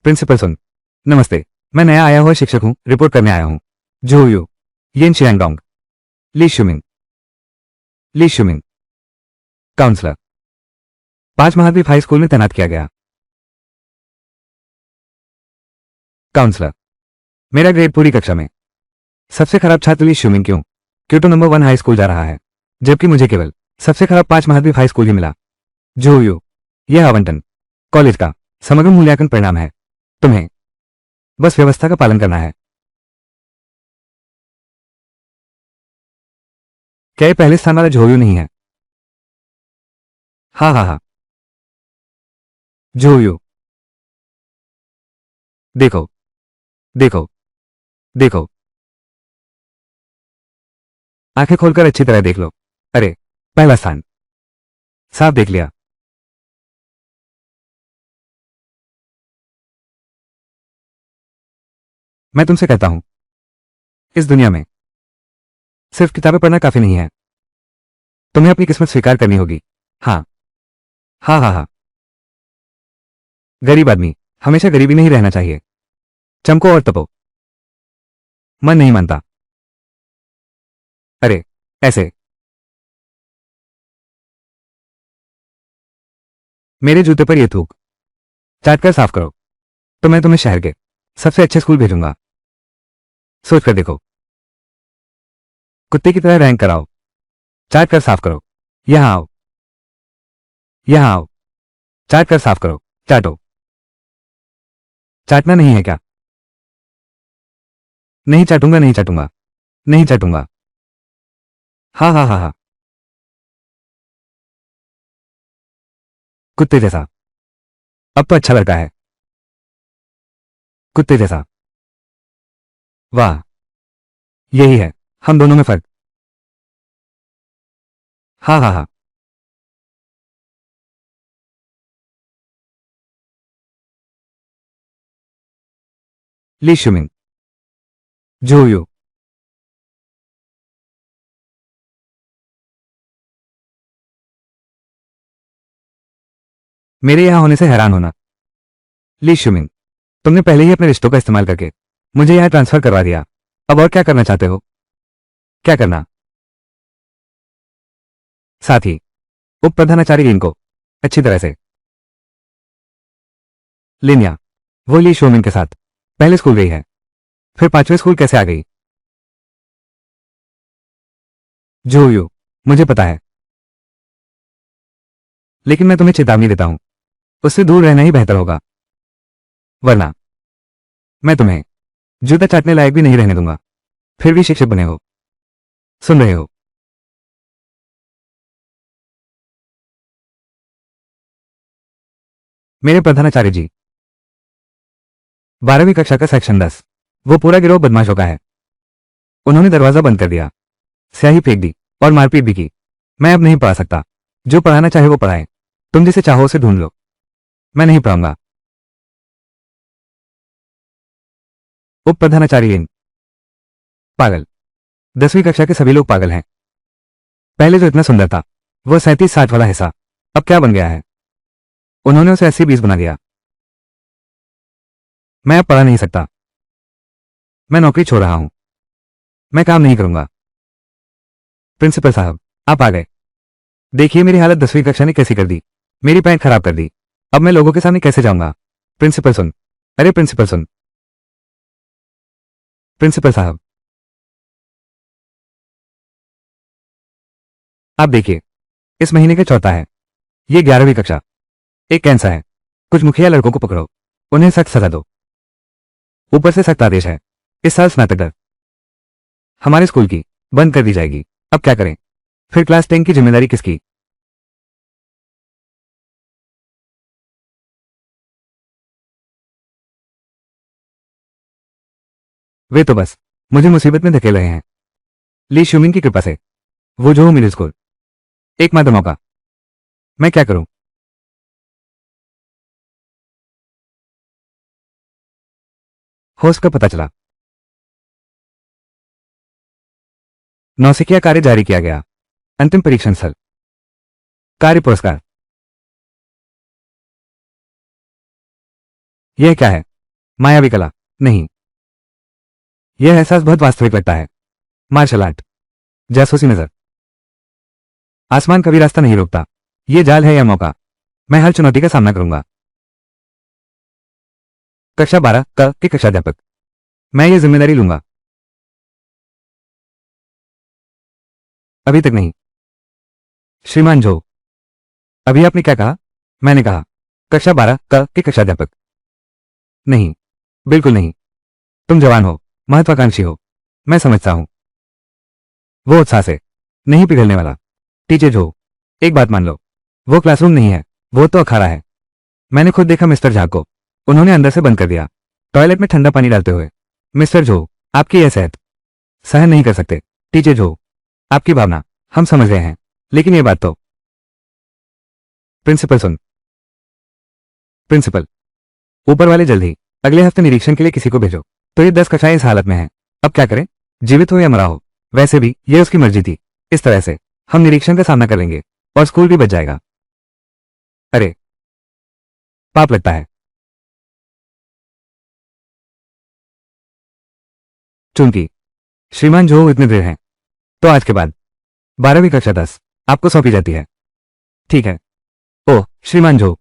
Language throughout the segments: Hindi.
प्रिंसिपल सुन। नमस्ते, मैं नया आया हुआ शिक्षक हूं, रिपोर्ट करने आया हूं। जो you yen शियांगडोंग Lee शुमिंग Lee शुमिंग counsellor 5 महाद्वीप हाई स्कूल में तैनात किया गया। काउंसलर मेरा ग्रेड पूरी कक्षा में सबसे खराब छात्र ली शुमिंग क्यों क्योटो नंबर 1 हाई स्कूल जा रहा है, जबकि मुझे केवल सबसे खराब 5 महाद्वीप हाई स्कूल ही मिला। जो यू यह आवंटन कॉलेज का समग्र मूल्यांकन परिणाम है। तुम्हें बस व्यवस्था का पालन करना है। क्या ये पहले स्थान वाला जोयू नहीं है? हाँ हाँ हाँ। जोयू देखो देखो देखो, आंखें खोलकर अच्छी तरह देख लो। अरे, पहला स्थान साफ देख लिया। मैं तुमसे कहता हूं, इस दुनिया में सिर्फ किताबें पढ़ना काफी नहीं है। तुम्हें अपनी किस्मत स्वीकार करनी होगी। हाँ हाँ हाँ हाँ। गरीब आदमी हमेशा गरीबी नहीं रहना चाहिए। चमको और तपो। मन नहीं मानता। अरे, ऐसे मेरे जूते पर यह थूक चाट कर साफ करो, तो मैं तुम्हें शहर के सबसे अच्छे स्कूल भेजूंगा। सोच कर देखो। कुत्ते की तरह रैंक कराओ, चाट कर साफ करो। यहां आओ, यहां आओ, चाट कर साफ करो। चाटो। चाटना नहीं है क्या? नहीं चाटूंगा, नहीं चाटूंगा, नहीं चाटूंगा। हाँ हाँ हाँ हाँ। कुत्ते जैसा। अब तो अच्छा लड़का है। कुत्ते जैसा। वाह, यही है हम दोनों में फर्क। हाँ हाँ हाँ। ली शुमिंग जोयू मेरे यहां होने से हैरान होना। ली शुमिंग तुमने पहले ही अपने रिश्तों का इस्तेमाल करके मुझे यहां ट्रांसफर करवा दिया। अब और क्या करना चाहते हो? क्या करना? साथ ही उप प्रधानाचार्य लिन को अच्छी तरह से। लिनिया वो ली शोमिन के साथ पहले स्कूल गई है, फिर 5वें स्कूल कैसे आ गई? जोयू मुझे पता है, लेकिन मैं तुम्हें चेतावनी देता हूं, उससे दूर रहना ही बेहतर होगा, वरना मैं तुम्हें जूता चाटने लायक भी नहीं रहने दूंगा। फिर भी शिक्षक बने हो, सुन रहे हो? मेरे प्रधानाचार्य जी, 12वीं कक्षा का सेक्शन 10 वो पूरा गिरोह बदमाशों का है। उन्होंने दरवाजा बंद कर दिया, स्याही फेंक दी और मारपीट भी की। मैं अब नहीं पढ़ा सकता। जो पढ़ाना चाहे वो पढ़ाए, तुम जिसे चाहो उसे ढूंढ लो। मैं नहीं पढ़ाऊंगा। उप प्रधानाचार्य लिन पागल। 10वीं कक्षा के सभी लोग पागल हैं। पहले जो इतना सुंदर था, वो 37-60 वाला हिस्सा अब क्या बन गया है? उन्होंने उसे 80-20 बना दिया। मैं अब पढ़ा नहीं सकता। मैं नौकरी छोड़ रहा हूं। मैं काम नहीं करूंगा। प्रिंसिपल साहब, आप आ गए। देखिए मेरी हालत 10वीं कक्षा ने कैसी कर दी। मेरी पैंट खराब कर दी। अब मैं लोगों के सामने कैसे जाऊंगा? प्रिंसिपल सुन। अरे प्रिंसिपल सुन। प्रिंसिपल साहब, आप देखिए, इस महीने का चौथा है। ये 11वीं कक्षा। एक कैंसर है। कुछ मुखिया लड़कों को पकड़ो, उन्हें सख्त सजा दो। ऊपर से सख्त आदेश है, इस साल स्नातक दर हमारे स्कूल की बंद कर दी जाएगी। अब क्या करें? फिर क्लास 10 की जिम्मेदारी किसकी? वे तो बस मुझे मुसीबत में धकेल रहे हैं। ली शुमिंग की कृपा से वो जो मिडिल स्कूल एकमात्र मौका। मैं क्या करूं? होस्ट का पता चला। नौसिखिया कार्य जारी किया गया। अंतिम परीक्षण स्थल। कार्य पुरस्कार। यह क्या है? मायावी कला नहीं। यह एहसास बहुत वास्तविक लगता है। मार्शल आर्ट, जासूसी नजर। आसमान कभी रास्ता नहीं रोकता। यह जाल है या मौका। मैं हर चुनौती का सामना करूंगा। कक्षा 12 क के कक्षाध्यापक। मैं ये जिम्मेदारी लूंगा। अभी तक नहीं। श्रीमान जो। अभी आपने क्या कहा? मैंने कहा कक्षा 12 क के कक्षाध्यापक। नहीं, बिल्कुल नहीं। तुम जवान हो, महत्वाकांक्षी हो। मैं समझता हूं। वो उत्साह से नहीं पिघलने वाला। टीचर जो, एक बात मान लो, वो क्लासरूम नहीं है, वो तो अखाड़ा है। मैंने खुद देखा मिस्टर झा को। उन्होंने अंदर से बंद कर दिया, टॉयलेट में ठंडा पानी डालते हुए। मिस्टर जो, आपकी यह सेहत सहन नहीं कर सकते। टीचर जो, आपकी भावना हम समझ रहे हैं, लेकिन ये बात तो। प्रिंसिपल सुन। प्रिंसिपल, ऊपर वाले जल्द ही अगले हफ्ते निरीक्षण के लिए किसी को भेजो। तो ये 10 कक्षाएं इस हालत में हैं। अब क्या करें? जीवित हो या मरा हो, वैसे भी ये उसकी मर्जी थी। इस तरह से हम निरीक्षण का सामना कर लेंगे और स्कूल भी बच जाएगा। अरे, पाप लगता है। चूंकि श्रीमान जो इतने देर हैं, तो आज के बाद 12वीं कक्षा 10 आपको सौंपी जाती है। ठीक है। ओह श्रीमान जो,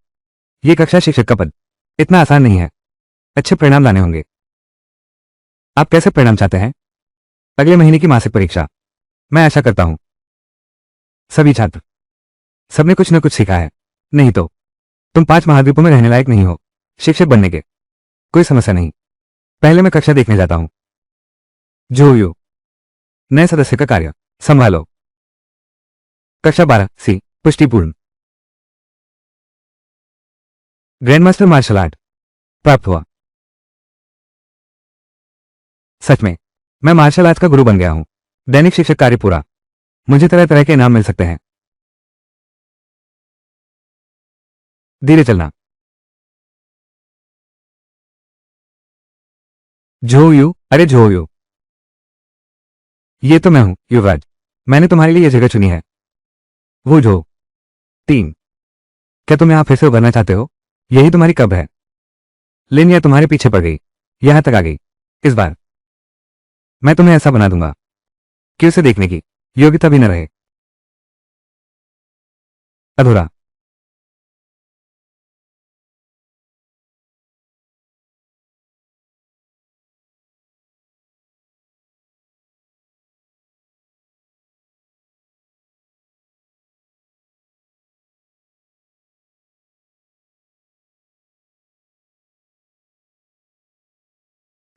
ये कक्षा शिक्षक का पद इतना आसान नहीं है। अच्छे परिणाम लाने होंगे। आप कैसे परिणाम चाहते हैं? अगले महीने की मासिक परीक्षा। मैं आशा करता हूं सभी छात्र, सबने कुछ न कुछ सीखा है। नहीं तो तुम 5 महाद्वीपों में रहने लायक नहीं हो शिक्षक बनने के। कोई समस्या नहीं। पहले मैं कक्षा देखने जाता हूं। जो यू, नए सदस्य का कार्य संभालो। कक्षा 12 सी, पुष्टिपूर्ण। ग्रैंड मास्टर मार्शल आर्ट प्राप्त हुआ। सच में मैं मार्शल आर्ट्स का गुरु बन गया हूं। दैनिक शिक्षक कार्य पूरा। मुझे तरह तरह के इनाम मिल सकते हैं। धीरे चलना। जो यू, अरे जो यू, ये तो मैं हूं युवराज। मैंने तुम्हारे लिए यह जगह चुनी है। वो जो 3, क्या तुम यहां फिर से उभरना चाहते हो? यही तुम्हारी कब है। लिन या तुम्हारे पीछे पड़ गई, यहां तक आ गई। इस बार मैं तुम्हें ऐसा बना दूंगा कि उसे देखने की योग्यता भी न रहे। अधूरा।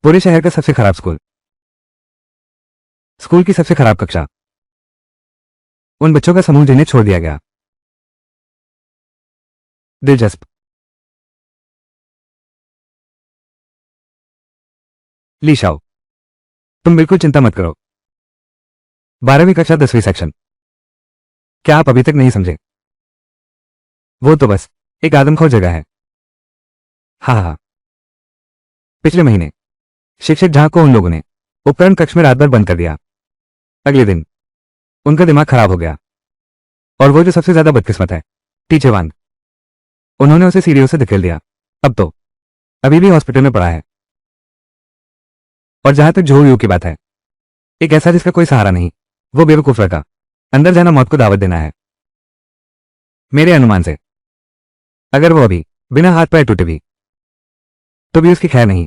पूरे शहर का सबसे खराब स्कूल। स्कूल की सबसे खराब कक्षा। उन बच्चों का समूह जिन्हें छोड़ दिया गया। दिलचस्प। लीशाओ, तुम बिल्कुल चिंता मत करो। 12वीं कक्षा 10वीं सेक्शन। क्या आप अभी तक नहीं समझे? वो तो बस एक आदमखोर जगह है। हाँ हाँ। पिछले महीने शिक्षक झा को उन लोगों ने उपकरण कक्ष में रात भर बंद कर दिया। अगले दिन उनका दिमाग खराब हो गया। और वो जो सबसे ज्यादा बदकिस्मत है, टीचर वांग, उन्होंने उसे सीढ़ियों से धकेल दिया। अब तो अभी भी हॉस्पिटल में पड़ा है। और जहां तक जो यू की बात है, एक ऐसा जिसका कोई सहारा नहीं, वो बेवकूफ लड़का, अंदर जाना मौत को दावत देना है। मेरे अनुमान से अगर वो अभी बिना हाथ पैर टूटे भी, तो भी उसकी खैर नहीं।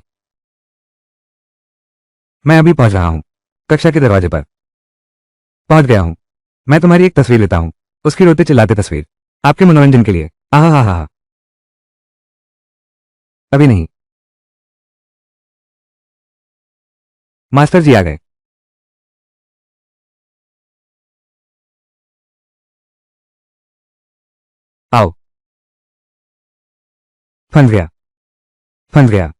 मैं अभी पहुंच रहा हूं कक्षा के दरवाजे पर। पहुंच गया हूं। मैं तुम्हारी एक तस्वीर लेता हूं, उसकी रोते चिल्लाते तस्वीर, आपके मनोरंजन के लिए। आहा हा हा। अभी नहीं। मास्टर जी आ गए। आओ। फंस गया, फंस गया।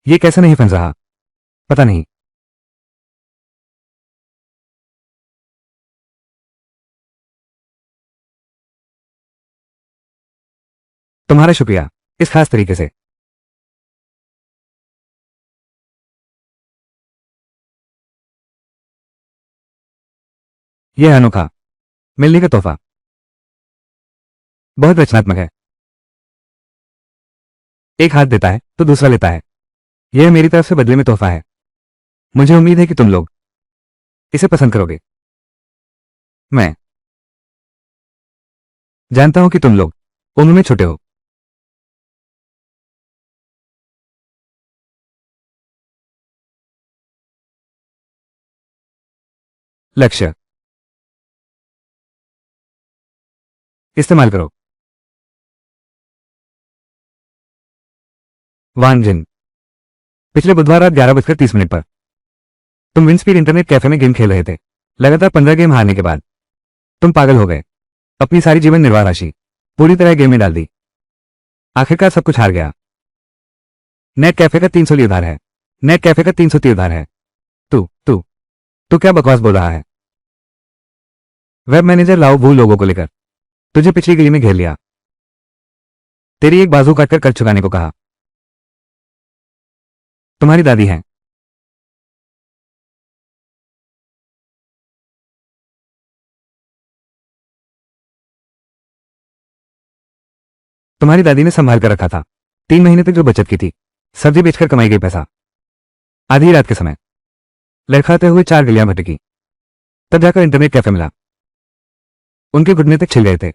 ये कैसे नहीं फंस रहा, पता नहीं। तुम्हारा शुक्रिया, इस खास तरीके से। यह अनोखा मिलने का तोहफा बहुत रचनात्मक है। एक हाथ देता है तो दूसरा लेता है। यह मेरी तरफ से बदले में तोहफा है। मुझे उम्मीद है कि तुम लोग इसे पसंद करोगे। मैं जानता हूं कि तुम लोग उम्र में छोटे हो। लक्ष्य इस्तेमाल करो। वांग जिन, पिछले बुधवार रात 11:30 पर तुम विंस्पीड इंटरनेट कैफे में गेम खेल रहे थे। लगातार 15 गेम हारने के बाद तुम पागल हो गए। अपनी सारी जीवन निर्वाह राशि पूरी तरह गेम में डाल दी। आखिरकार सब कुछ हार गया। नेट कैफे का 300 उधार है। नेट कैफे का 300 उधार है। तू तू तू क्या बकवास बोल रहा है? वेब मैनेजर लाओ भू लोगों को लेकर तुझे पिछली गली में घेर लिया। तेरी एक बाजू काटकर कर्ज चुकाने को कहा। तुम्हारी दादी है। तुम्हारी दादी ने संभाल कर रखा था 3 महीने तक जो बचत की थी, सब्जी बेचकर कमाई गई पैसा। आधी रात के समय लड़खाते हुए 4 गलियां भटकी, तब जाकर इंटरनेट कैफे मिला। उनके घुटने तक छिल गए थे।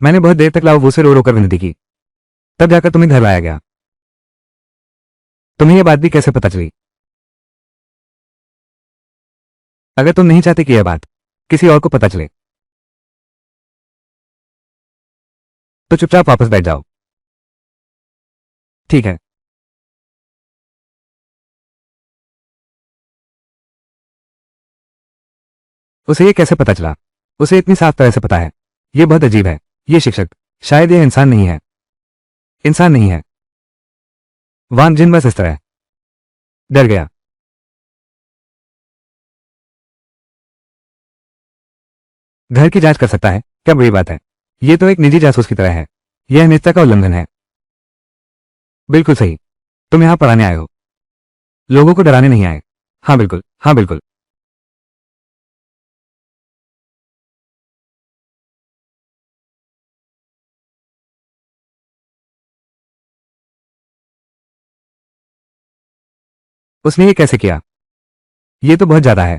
मैंने बहुत देर तक लाओ से रो रोकर विनती की, तब जाकर तुम्हें घर लाया गया। तुम्हें यह बात भी कैसे पता चली? अगर तुम नहीं चाहते कि यह बात किसी और को पता चले तो चुपचाप वापस बैठ जाओ। ठीक है। उसे ये कैसे पता चला? उसे इतनी साफ तरह से पता है। यह बहुत अजीब है। ये शिक्षक शायद यह इंसान नहीं है। इंसान नहीं है। वांग जिन बस इस तरह डर गया। घर की जांच कर सकता है? क्या बड़ी बात है। यह तो एक निजी जासूस की तरह है। यह निजता का उल्लंघन है। बिल्कुल सही। तुम यहां पढ़ाने आए हो, लोगों को डराने नहीं आए। हाँ बिल्कुल, हाँ बिल्कुल। उसने ये कैसे किया? ये तो बहुत ज्यादा है।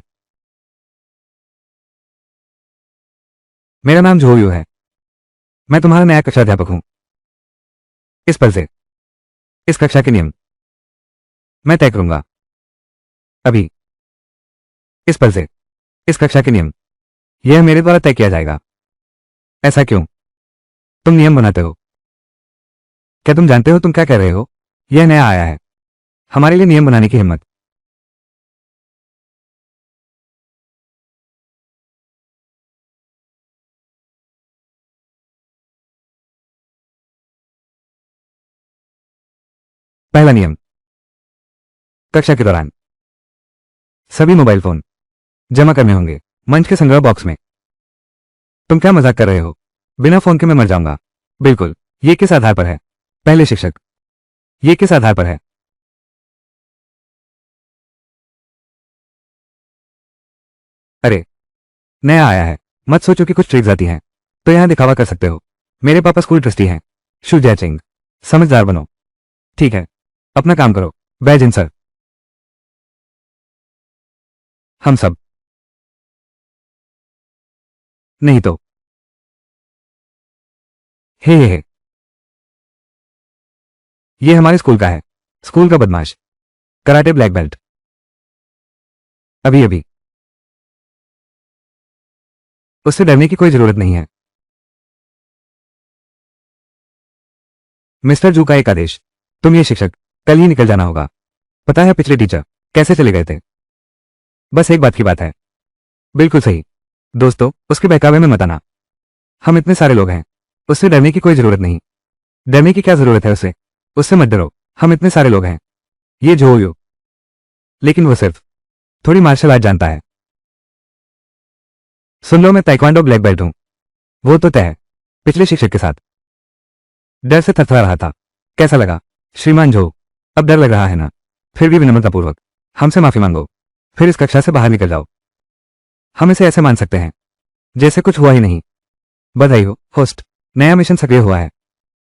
मेरा नाम झोयू है। मैं तुम्हारा नया कक्षा अध्यापक हूं। इस पर से इस कक्षा के नियम मैं तय करूंगा। अभी इस पर से इस कक्षा के नियम यह मेरे द्वारा तय किया जाएगा। ऐसा क्यों? तुम नियम बनाते हो। क्या तुम जानते हो तुम क्या कह रहे हो? यह नया आया है। हमारे लिए नियम बनाने की हिम्मत। पहला नियम, कक्षा के दौरान सभी मोबाइल फोन जमा करने होंगे मंच के संग्रह बॉक्स में। तुम क्या मजाक कर रहे हो? बिना फोन के मैं मर जाऊंगा। बिल्कुल। ये किस आधार पर है? पहले शिक्षक, ये किस आधार पर है? अरे, नया आया है। मत सोचो कि कुछ ट्रिक्स आती हैं तो यहां दिखावा कर सकते हो। मेरे पापा स्कूल ट्रस्टी हैं। शु जयचिंग। समझदार बनो। ठीक है, अपना काम करो। बैजिन सर। हम सब। नहीं तो। हे, ये हमारे स्कूल का है। स्कूल का बदमाश। Karate black belt. अभी अभी। उससे डरने की कोई जरूरत नहीं है। मिस्टर जू का एक आदेश। तुम ये शिक्षक कल ही निकल जाना होगा। पता है पिछले टीचर कैसे चले गए थे? बस एक बात की बात है। बिल्कुल सही। दोस्तों, उसके बहकावे में मत आना। हम इतने सारे लोग हैं। उससे डरने की कोई जरूरत नहीं। डरने की क्या जरूरत है उससे? उससे मत डरो। हम इतने सारे लोग हैं। ये जो लेकिन वो सिर्फ थोड़ी मार्शल आर्ट जानता है। सुन लो, मैं ताइक्वांडो ब्लैक बेल्ट हूं। वो तो तय है पिछले शिक्षक के साथ। डर से थरथरा रहा था। कैसा लगा श्रीमान झो? अब डर लग रहा है ना? फिर भी विनम्रतापूर्वक हमसे माफी मांगो, फिर इस कक्षा से बाहर निकल जाओ। हम इसे ऐसे मान सकते हैं जैसे कुछ हुआ ही नहीं। बधाई हो होस्ट, नया मिशन सक्रिय हुआ है।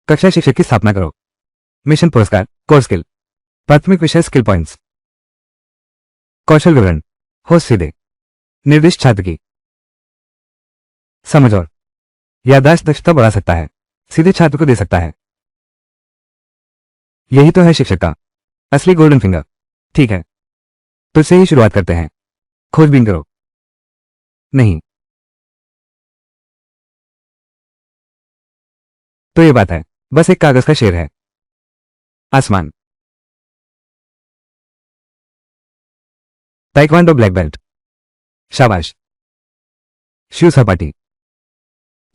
कक्षा शिक्षक की स्थापना करो। मिशन पुरस्कार, कोर स्किल, प्राथमिक विषय स्किल पॉइंट्स, कौशल विवरण, होस्ट सीधे निर्दिष्ट छात्र की समझ और याददाश्त दक्षता बढ़ा सकता है, सीधे छात्र को दे सकता है। यही तो है शिक्षक का असली गोल्डन फिंगर। ठीक है, तो इससे ही शुरुआत करते हैं। खोजबीन करो। नहीं, तो ये बात है, बस एक कागज का शेर है। आसमान, ताइक्वांडो ब्लैक बेल्ट, शाबाश। शिव सपाटी,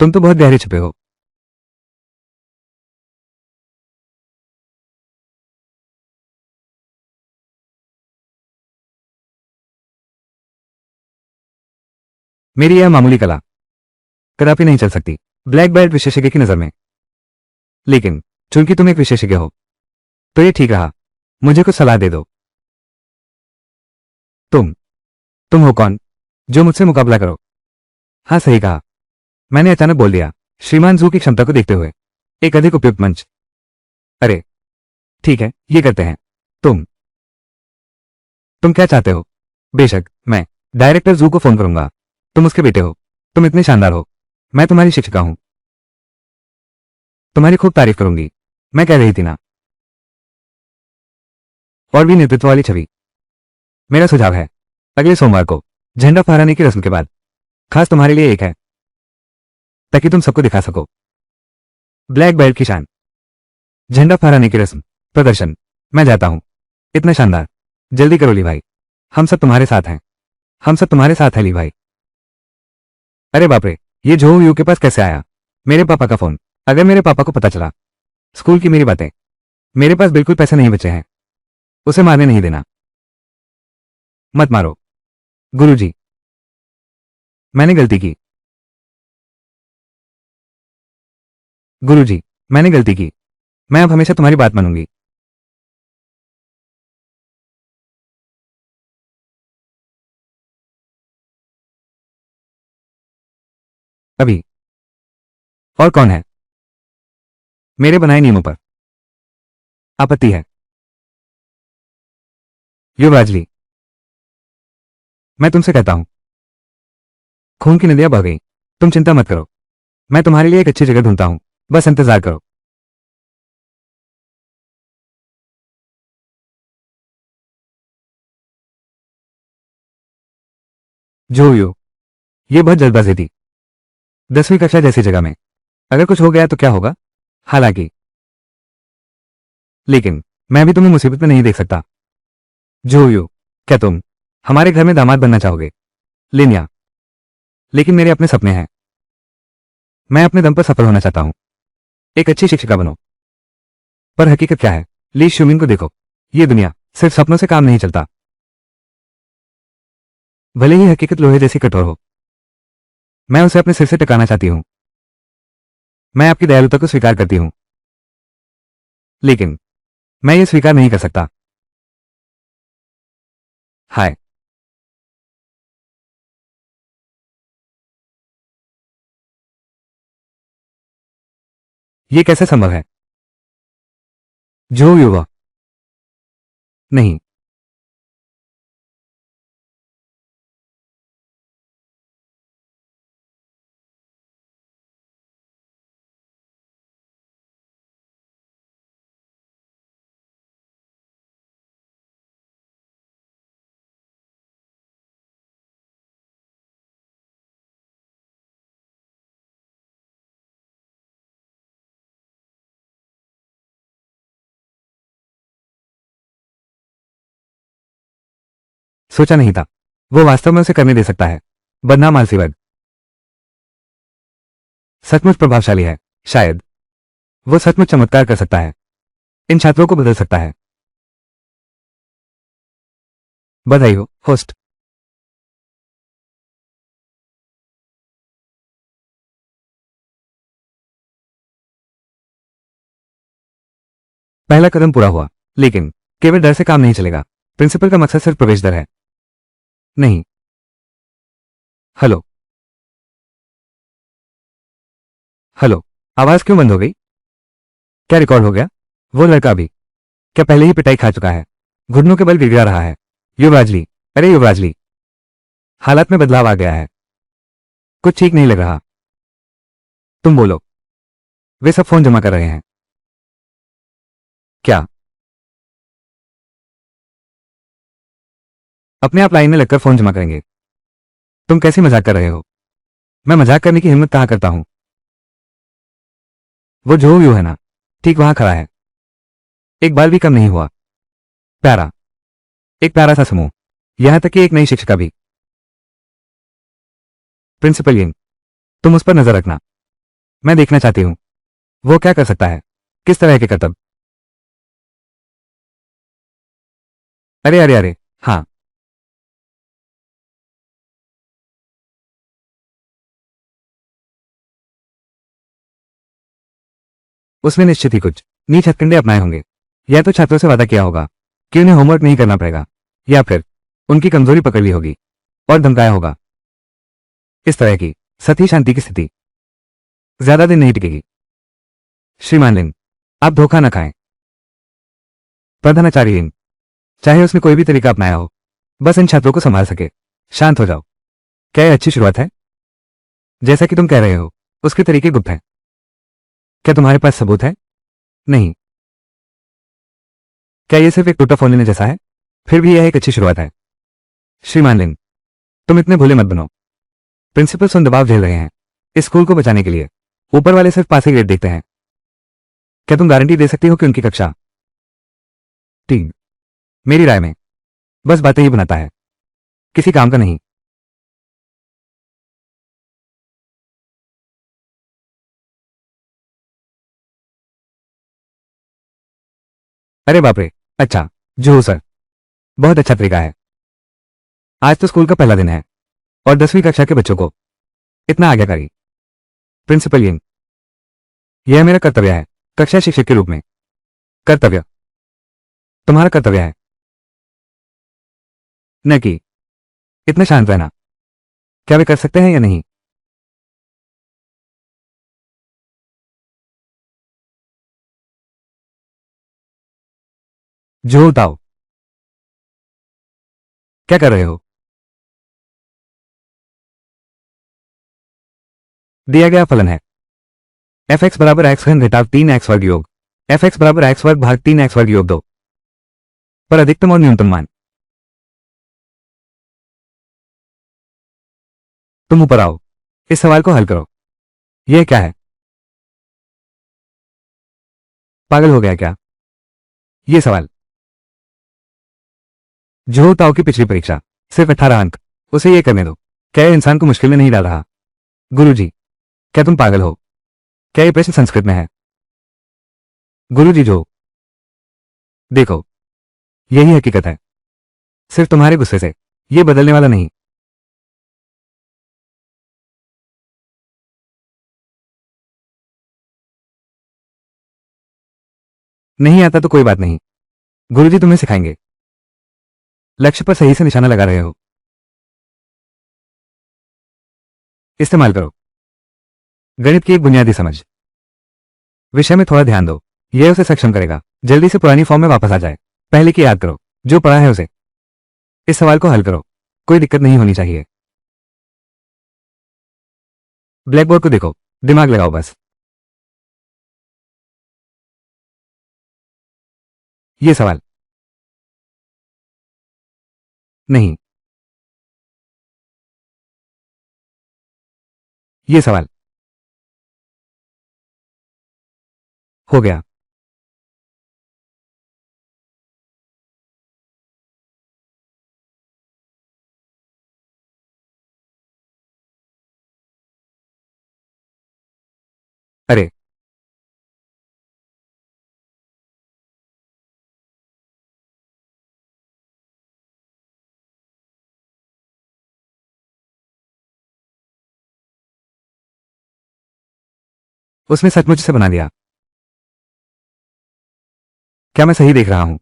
तुम तो बहुत गहरे छुपे हो। मेरी यह मामूली कला कदापि नहीं चल सकती ब्लैक बेल्ट विशेषज्ञ की नजर में। लेकिन चूंकि तुम एक विशेषज्ञ हो, तो ये ठीक रहा। मुझे कुछ सलाह दे दो। तुम तुम हो कौन जो मुझसे मुकाबला करो? हाँ, सही कहा। मैंने अचानक बोल दिया, श्रीमान जू की क्षमता को देखते हुए। एक अधिक उपयुक्त मंच। अरे ठीक है, ये करते हैं। तुम तुम क्या चाहते हो? बेशक, मैं डायरेक्टर जू को फोन करूंगा। तुम उसके बेटे हो। तुम इतने शानदार हो। मैं तुम्हारी शिक्षिका हूं। तुम्हारी खूब तारीफ करूंगी। मैं कह रही थी ना। और भी नेतृत्व वाली छवि। मेरा सुझाव है, अगले सोमवार को झंडा फहराने की रस्म के बाद, खास तुम्हारे लिए एक है, ताकि तुम सबको दिखा सको ब्लैक बेल्ट की शान। झंडा फहराने की रस्म, प्रदर्शन। मैं जाता हूं। इतना शानदार। जल्दी करो ली भाई, हम सब तुम्हारे साथ हैं। हम सब तुम्हारे साथ हैं ली भाई। अरे बाप रे, ये जो यू के पास कैसे आया? मेरे पापा का फोन। अगर मेरे पापा को पता चला स्कूल की मेरी बातें। मेरे पास बिल्कुल पैसे नहीं बचे हैं। उसे मारने नहीं देना। मत मारो गुरुजी, मैंने गलती की। गुरुजी, मैंने गलती की। मैं अब हमेशा तुम्हारी बात मानूंगी। अभी और कौन है? मेरे बनाए नियमों पर आपत्ति है? युवराज ली, मैं तुमसे कहता हूं, खून की नदियां बह गई। तुम चिंता मत करो, मैं तुम्हारे लिए एक अच्छी जगह ढूंढता हूं। बस इंतजार करो। जो यू, ये बहुत जल्दबाजी थी। 10वीं कक्षा जैसी जगह में अगर कुछ हो गया तो क्या होगा? हालांकि लेकिन मैं भी तुम्हें मुसीबत में नहीं देख सकता। जो यू, क्या तुम हमारे घर में दामाद बनना चाहोगे? लिनिया, लेकिन मेरे अपने सपने हैं। मैं अपने दम पर सफल होना चाहता हूं। एक अच्छी शिक्षिका बनो। पर हकीकत क्या है? ली शुमिंग को देखो। ये दुनिया सिर्फ सपनों से काम नहीं चलता। भले ही हकीकत लोहे जैसी कठोर हो, मैं उसे अपने सिर से टकाना चाहती हूं। मैं आपकी दयालुता को स्वीकार करती हूं, लेकिन मैं ये स्वीकार नहीं कर सकता। हाय, ये कैसे संभव है? जो युवा, नहीं। सोचा नहीं था वो वास्तव में उसे करने दे सकता है। बदनाम आलसी वर्ग सचमुच प्रभावशाली है। शायद वो सचमुच चमत्कार कर सकता है। इन छात्रों को बदल सकता है। बधाई हो होस्ट। पहला कदम पूरा हुआ, लेकिन केवल डर से काम नहीं चलेगा। प्रिंसिपल का मकसद सिर्फ प्रवेश दर है नहीं। हेलो हेलो, आवाज क्यों बंद हो गई? क्या रिकॉर्ड हो गया? वो लड़का अभी क्या पहले ही पिटाई खा चुका है? घुटनों के बल गिड़गिड़ा रहा है। युवराजली, अरे युवराजली, हालात में बदलाव आ गया है। कुछ ठीक नहीं लग रहा। तुम बोलो। वे सब फोन जमा कर रहे हैं। क्या? अपने आप लाइन में लगकर फोन जमा करेंगे? तुम कैसी मजाक कर रहे हो? मैं मजाक करने की हिम्मत कहां करता हूं? वो जो व्यू है ना, ठीक वहां खड़ा है। एक बाल भी कम नहीं हुआ। प्यारा, एक प्यारा सा समूह, यहां तक कि एक नई शिक्षिका भी। प्रिंसिपल यंग, तुम उस पर नजर रखना। मैं देखना चाहती हूं वो क्या कर सकता है, किस तरह के करतब। अरे अरे अरे, हाँ। उसने निश्चित ही कुछ नीच हथकंडे अपनाए होंगे। या तो छात्रों से वादा किया होगा कि उन्हें होमवर्क नहीं करना पड़ेगा, या फिर उनकी कमजोरी पकड़ ली होगी और धमकाया होगा। इस तरह की सती शांति की स्थिति ज्यादा दिन नहीं टिकेगी। श्रीमान लिन, आप धोखा न खाएं। प्रधानाचार्य लिन, चाहे उसने कोई भी तरीका अपनाया हो, बस इन छात्रों को संभाल सके। शांत हो जाओ। क्या यह अच्छी शुरुआत है? जैसा कि तुम कह रहे हो, उसके तरीके गुप्त हैं। क्या तुम्हारे पास सबूत है? नहीं। क्या यह सिर्फ एक टूटा फोन लेने जैसा है? फिर भी यह एक अच्छी शुरुआत है। श्रीमान लिन, तुम इतने भोले मत बनो। प्रिंसिपल सुन दबाव झेल रहे हैं इस स्कूल को बचाने के लिए। ऊपर वाले सिर्फ पासिंग ग्रेड देखते हैं। क्या तुम गारंटी दे सकती हो कि उनकी कक्षा ठीक? मेरी राय में बस बातें ही बनाता है, किसी काम का नहीं। अरे बाप रे, अच्छा। जो सर, बहुत अच्छा तरीका है। आज तो स्कूल का पहला दिन है और 10वीं कक्षा के बच्चों को इतना आज्ञाकारी। प्रिंसिपल यंग, यह मेरा कर्तव्य है कक्षा शिक्षक के रूप में। कर्तव्य? तुम्हारा कर्तव्य है, न कि इतना शांत रहना। क्या वे कर सकते हैं या नहीं? जो ताओ, क्या कर रहे हो? दिया गया फलन है एफ एक्स बराबर एक्स घन घटाव 3 एक्स वर्ग योग एफ एक्स बराबर एक्स वर्ग भाग 3 एक्स वर्ग योग 2 पर अधिकतम और न्यूनतम मान। तुम ऊपर आओ, इस सवाल को हल करो। यह क्या है? पागल हो गया क्या? यह सवाल। जो ताओ की पिछली परीक्षा सिर्फ 18 अंक, उसे यह करने दो। क्या यह इंसान को मुश्किल में नहीं डाल रहा? गुरुजी, क्या तुम पागल हो? क्या यह प्रश्न संस्कृत में है? गुरुजी जो, देखो, यही हकीकत है। सिर्फ तुम्हारे गुस्से से यह बदलने वाला नहीं। नहीं आता तो कोई बात नहीं, गुरुजी तुम्हें सिखाएंगे। लक्ष्य पर सही से निशाना लगा रहे हो, इस्तेमाल करो। गणित की एक बुनियादी समझ, विषय में थोड़ा ध्यान दो, यह उसे सक्षम करेगा जल्दी से पुरानी फॉर्म में वापस आ जाए। पहले की याद करो जो पढ़ा है उसे। इस सवाल को हल करो, कोई दिक्कत नहीं होनी चाहिए। ब्लैक बोर्ड को देखो, दिमाग लगाओ बस। ये सवाल नहीं, ये सवाल हो गया। अरे, उसने सचमुच से बना दिया। क्या मैं सही देख रहा हूं?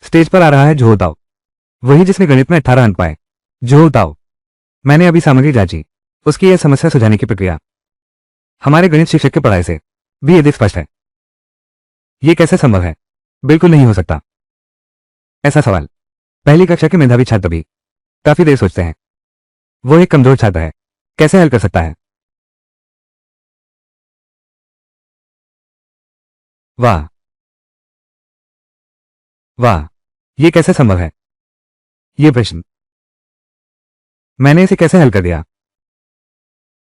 स्टेज पर आ रहा है झोल ताओ, वही जिसने गणित में 18 अंक पाए। झोल ताओ। मैंने अभी सामग्री जांची, उसकी यह समस्या सुझाने की प्रक्रिया हमारे गणित शिक्षक के पढ़ाई से भी यदि स्पष्ट है। यह कैसे संभव है? बिल्कुल नहीं हो सकता। ऐसा सवाल पहली कक्षा के मेधावी छात्र भी काफी देर सोचते हैं। वो एक कमजोर छात्र है, कैसे हल कर सकता है? वाह वाह, यह कैसे संभव है? यह प्रश्न मैंने इसे कैसे हल कर दिया?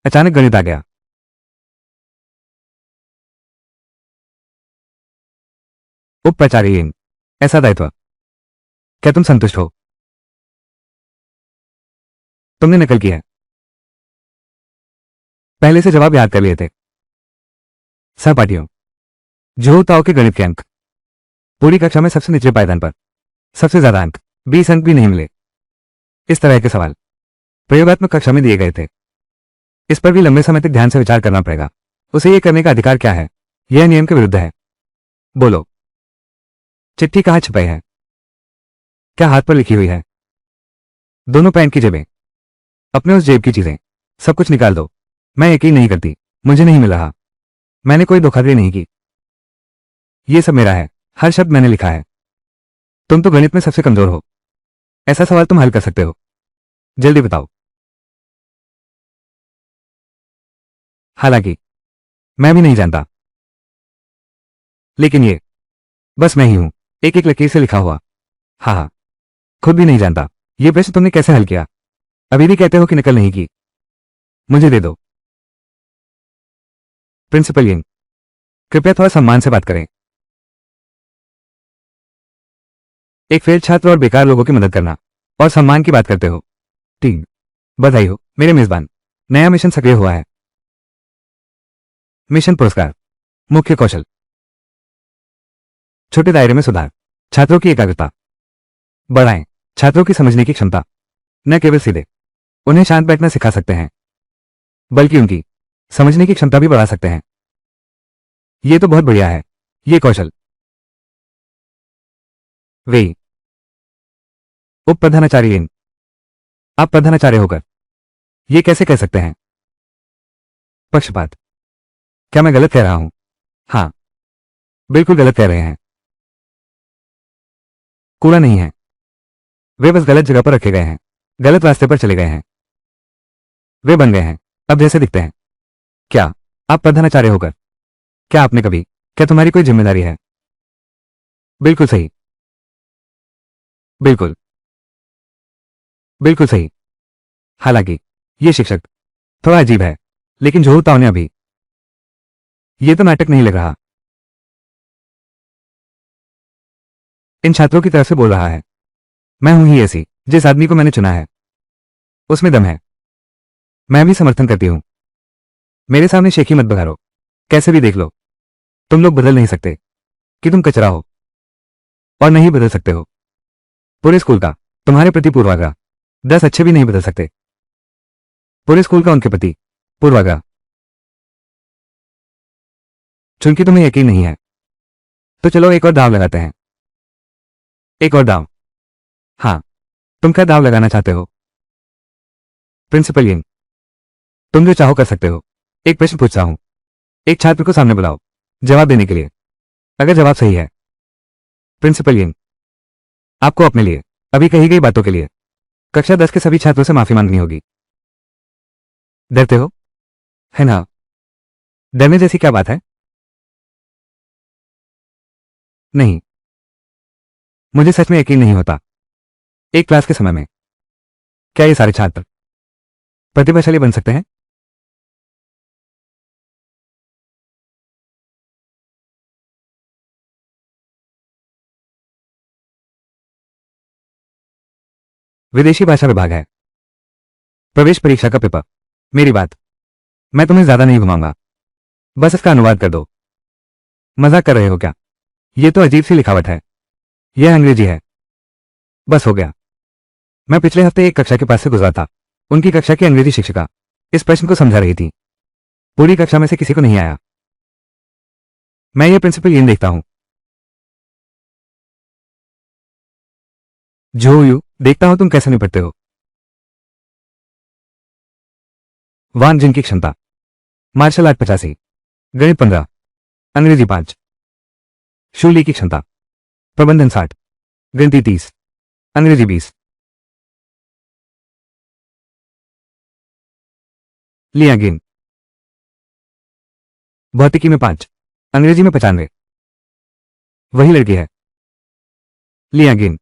अचानक गणित आ गया। उपचार्य ऐसा दायित्व। क्या तुम संतुष्ट हो? तुमने नकल की है, पहले से जवाब याद कर लिए थे। सहपाठियों, झोल ताओ के गणित के अंक पूरी कक्षा में सबसे निचले पायदान पर, सबसे ज्यादा अंक 20 अंक भी नहीं मिले। इस तरह के सवाल प्रयोगात्मक कक्षा में दिए गए थे। इस पर भी लंबे समय तक ध्यान से विचार करना पड़ेगा। उसे यह करने का अधिकार क्या है? यह नियम के विरुद्ध है। बोलो। चिट्ठी कहाँ छुपाई है? क्या हाथ पर लिखी हुई है? दोनों पैंट की जेबें, अपने उस जेब की चीजें, सब कुछ निकाल दो। मैं यकीन नहीं करती, मुझे नहीं मिल रहा। मैंने कोई धोखाधड़ी नहीं की। यह सब मेरा है, हर शब्द मैंने लिखा है। तुम तो गणित में सबसे कमजोर हो, ऐसा सवाल तुम हल कर सकते हो। जल्दी बताओ। हालांकि मैं भी नहीं जानता, लेकिन ये बस मैं ही हूं, एक एक लकीर से लिखा हुआ। हाँ हाँ, खुद भी नहीं जानता। ये प्रश्न तुमने कैसे हल किया? अभी भी कहते हो कि नकल नहीं की। मुझे दे दो। प्रिंसिपल यंग, कृपया थोड़ा सम्मान से बात करें। एक फेल छात्र और बेकार लोगों की मदद करना और सम्मान की बात करते हो। ठीक, बधाई हो मेरे मेजबान, नया मिशन सक्रिय हुआ है। मिशन पुरस्कार। मुख्य कौशल, छोटे दायरे में सुधार, छात्रों की एकाग्रता बढ़ाएं, छात्रों की समझने की क्षमता। न केवल सीधे उन्हें शांत बैठना सिखा सकते हैं, बल्कि उनकी समझने की क्षमता भी बढ़ा सकते हैं। यह तो बहुत बढ़िया है। यह कौशल वे उप प्रधानाचार्य, आप प्रधानाचार्य होकर यह कैसे कह सकते हैं? पक्षपात। क्या मैं गलत कह रहा हूं? हाँ, बिल्कुल गलत कह रहे हैं। कूड़ा नहीं है, वे बस गलत जगह पर रखे गए हैं, गलत रास्ते पर चले गए हैं। वे बन गए हैं अब जैसे दिखते हैं। क्या आप प्रधानाचार्य होकर, क्या आपने कभी, क्या तुम्हारी कोई जिम्मेदारी है? बिल्कुल सही, बिल्कुल बिल्कुल सही। हालांकि यह शिक्षक थोड़ा अजीब है, लेकिन जोहू ताओ ने अभी, यह तो नाटक नहीं लग रहा। इन छात्रों की तरफ से बोल रहा है। मैं हूं ही ऐसी जिस आदमी को मैंने चुना है, उसमें दम है। मैं भी समर्थन करती हूं। मेरे सामने शेखी मत बघारो, कैसे भी देख लो, तुम लोग बदल नहीं सकते कि तुम कचरा हो, और नहीं बदल सकते हो पूरे स्कूल का तुम्हारे प्रति पूर्वाग्रह। 10 अच्छे भी नहीं बदल सकते पूरे स्कूल का उनके प्रति पूर्वाग्रह। चूंकि तुम्हें यकीन नहीं है, तो चलो एक और दाव लगाते हैं। एक और दाव? हाँ, तुम क्या दाव लगाना चाहते हो? प्रिंसिपल यंग, तुम जो चाहो कर सकते हो। एक प्रश्न पूछता हूं, एक छात्र को सामने बुलाओ जवाब देने के लिए। अगर जवाब सही है, प्रिंसिपल यंग, आपको अपने लिए अभी कही गई बातों के लिए कक्षा 10 के सभी छात्रों से माफी मांगनी होगी। डरते हो, है ना? डरने जैसी क्या बात है? नहीं, मुझे सच में यकीन नहीं होता। एक क्लास के समय में क्या ये सारे छात्र प्रतिभाशाली बन सकते हैं? विदेशी भाषा विभाग है, प्रवेश परीक्षा का पेपर। मेरी बात, मैं तुम्हें ज्यादा नहीं घुमाऊंगा, बस इसका अनुवाद कर दो। मजाक कर रहे हो क्या? यह तो अजीब सी लिखावट है। यह अंग्रेजी है। बस हो गया। मैं पिछले हफ्ते एक कक्षा के पास से गुजरा था, उनकी कक्षा की अंग्रेजी शिक्षिका इस प्रश्न को समझा रही थी। पूरी कक्षा में से किसी को नहीं आया। मैं ये प्रिंसिपल यंग देखता हूं। जोयू, देखता हूं तुम कैसे निपटते हो। वान जिन की क्षमता, मार्शल आर्ट 85, गणित 15, अंग्रेजी 5। शूली की क्षमता, प्रबंधन 60, गणित 30, अंग्रेजी 20। लिया गेन, भौतिकी में 5, अंग्रेजी में 95। वही लड़की है। लिया गेन,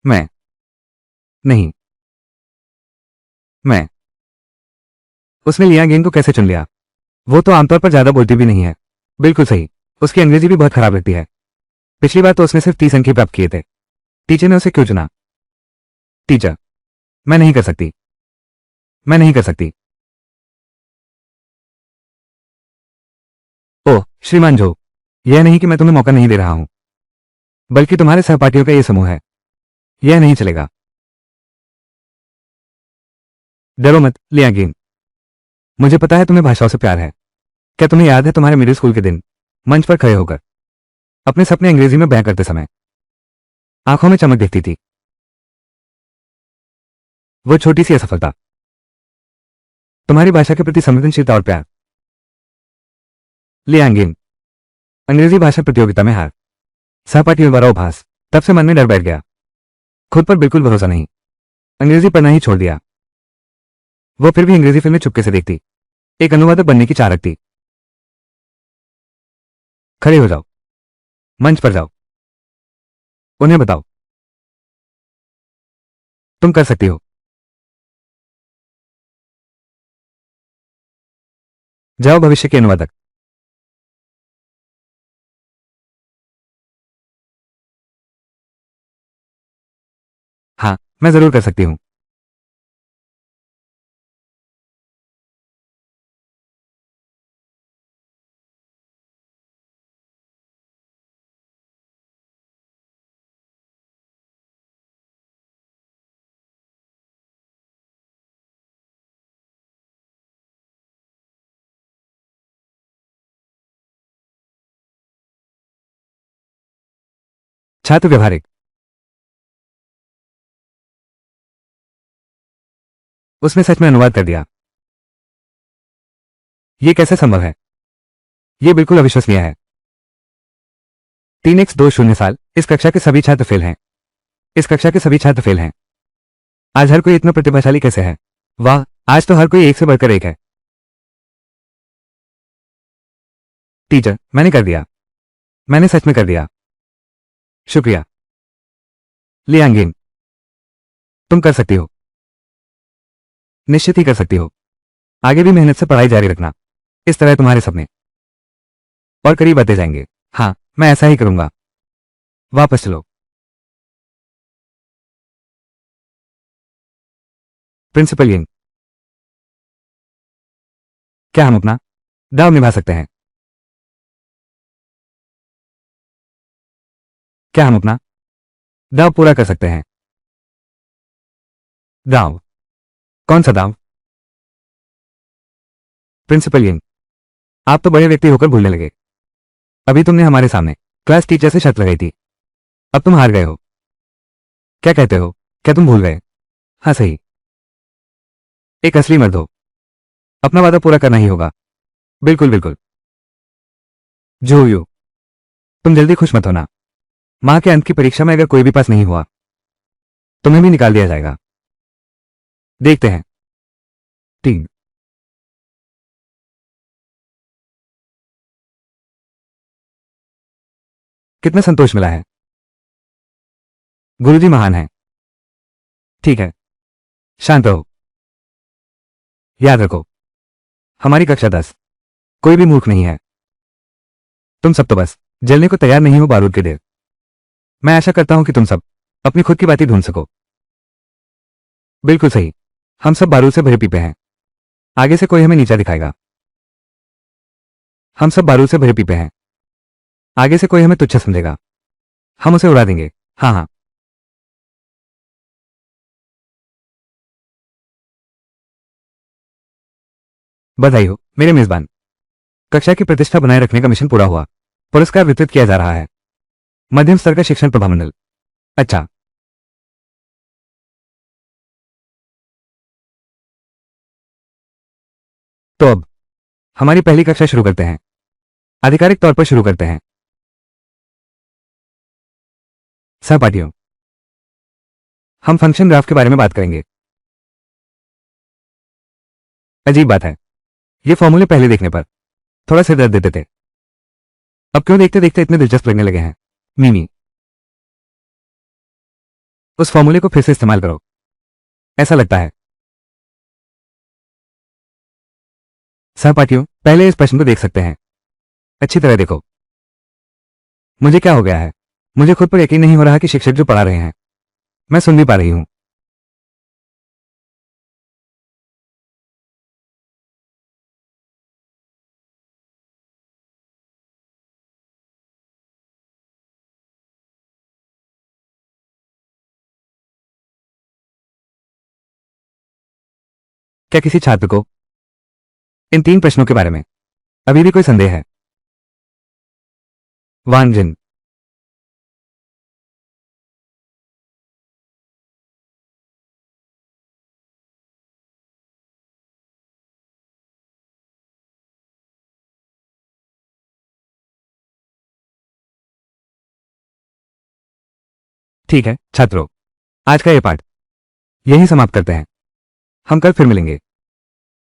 मैं नहीं, मैं। उसने लिया गेन को कैसे चुन लिया? वो तो आमतौर पर ज्यादा बोलती भी नहीं है। बिल्कुल सही, उसकी अंग्रेजी भी बहुत खराब लगती है। पिछली बार तो उसने सिर्फ 30 अंक ही प्राप्त किए थे। टीचर ने उसे क्यों चुना? टीचर, मैं नहीं कर सकती, मैं नहीं कर सकती। ओह श्रीमान जो, यह नहीं कि मैं तुम्हें मौका नहीं दे रहा हूं, बल्कि तुम्हारे सहपाठियों का यह समूह है। यह नहीं चलेगा। डरो मत लिया गेन, मुझे पता है तुम्हें भाषाओं से प्यार है। क्या तुम्हें याद है तुम्हारे मिडिल स्कूल के दिन, मंच पर खड़े होकर अपने सपने अंग्रेजी में बयां करते समय आंखों में चमक दिखती थी? वो छोटी सी असफलता, तुम्हारी भाषा के प्रति संवेदनशीलता और प्यार। लियांगिन, अंग्रेजी भाषा प्रतियोगिता में हार, सहपाठियों द्वारा उपहास। तब से मन में डर बैठ गया, खुद पर बिल्कुल भरोसा नहीं, अंग्रेजी पढ़ना ही छोड़ दिया। वो फिर भी अंग्रेजी फिल्में चुपके से देखती, एक अनुवादक बनने की चाह रखती। खड़े हो जाओ, मंच पर जाओ, उन्हें बताओ तुम कर सकती हो। जाओ भविष्य के अनुवादक। हाँ, मैं जरूर कर सकती हूं। छात्र व्यवहारिक, उसने सच में अनुवाद कर दिया। यह कैसे संभव है? यह बिल्कुल अविश्वसनीय है। 3x2 0 साल, इस कक्षा के सभी छात्र फेल हैं। इस कक्षा के सभी छात्र फेल हैं। आज हर कोई इतना प्रतिभाशाली कैसे है? वाह, आज तो हर कोई एक से बढ़कर एक है। टीचर, मैंने कर दिया, मैंने सच में कर दिया। शुक्रिया। लियांगिन, तुम कर सकती हो, निश्चित ही कर सकती हो। आगे भी मेहनत से पढ़ाई जारी रखना, इस तरह तुम्हारे सपने और करीब आते जाएंगे। हाँ, मैं ऐसा ही करूंगा। वापस चलो। प्रिंसिपल यंग, क्या हम अपना दाव निभा सकते हैं? क्या हम अपना दाव पूरा कर सकते हैं? दाव? कौन सा दाव? प्रिंसिपल यंग, आप तो बड़े व्यक्ति होकर भूलने लगे। अभी तुमने हमारे सामने क्लास टीचर से शर्त लगाई थी, अब तुम हार गए हो। क्या कहते हो? क्या तुम भूल गए? हाँ सही, एक असली मर्द हो, अपना वादा पूरा करना ही होगा। बिल्कुल बिल्कुल। जो यू, तुम जल्दी खुश मत होना। माह के अंत की परीक्षा में अगर कोई भी पास नहीं हुआ, तुम्हें भी निकाल दिया जाएगा। देखते हैं। टीम, कितना संतोष मिला है। गुरुजी महान है। ठीक है, शांत रहो। याद रखो, हमारी कक्षा 10 कोई भी मूर्ख नहीं है। तुम सब तो बस जलने को तैयार नहीं हो बारूद के ढेर। मैं आशा करता हूं कि तुम सब अपनी खुद की बातें ढूंढ सको। बिल्कुल सही, हम सब बारूद से भरे पीपे हैं। आगे से कोई हमें नीचा दिखाएगा, हम सब बारूद से भरे पीपे हैं। आगे से कोई हमें तुच्छ समझेगा, हम उसे उड़ा देंगे। हाँ हाँ, बधाई हो मेरे मेजबान। कक्षा की प्रतिष्ठा बनाए रखने का मिशन पूरा हुआ। पुरस्कार वितरित किया जा रहा है। मध्यम स्तर का शिक्षण प्रभामंडल। अच्छा, तो अब हमारी पहली कक्षा शुरू करते हैं। आधिकारिक तौर पर शुरू करते हैं। सहपाठियों, हम फंक्शन ग्राफ के बारे में बात करेंगे। अजीब बात है, ये फॉर्मूले पहले देखने पर थोड़ा सिर दर्द देते थे, अब क्यों देखते देखते इतने दिलचस्प लगने लगे हैं। मीमी, उस फॉर्मूले को फिर से इस्तेमाल करो, ऐसा लगता है। सहपाठियों, पहले इस प्रश्न को देख सकते हैं। अच्छी तरह देखो। मुझे क्या हो गया है? मुझे खुद पर यकीन नहीं हो रहा कि शिक्षक जो पढ़ा रहे हैं मैं सुन भी पा रही हूं। क्या किसी छात्र को इन 3 प्रश्नों के बारे में अभी भी कोई संदेह है? वांग जिन, ठीक है छात्रों, आज का ये पाठ यहीं समाप्त करते हैं। हम कल फिर मिलेंगे।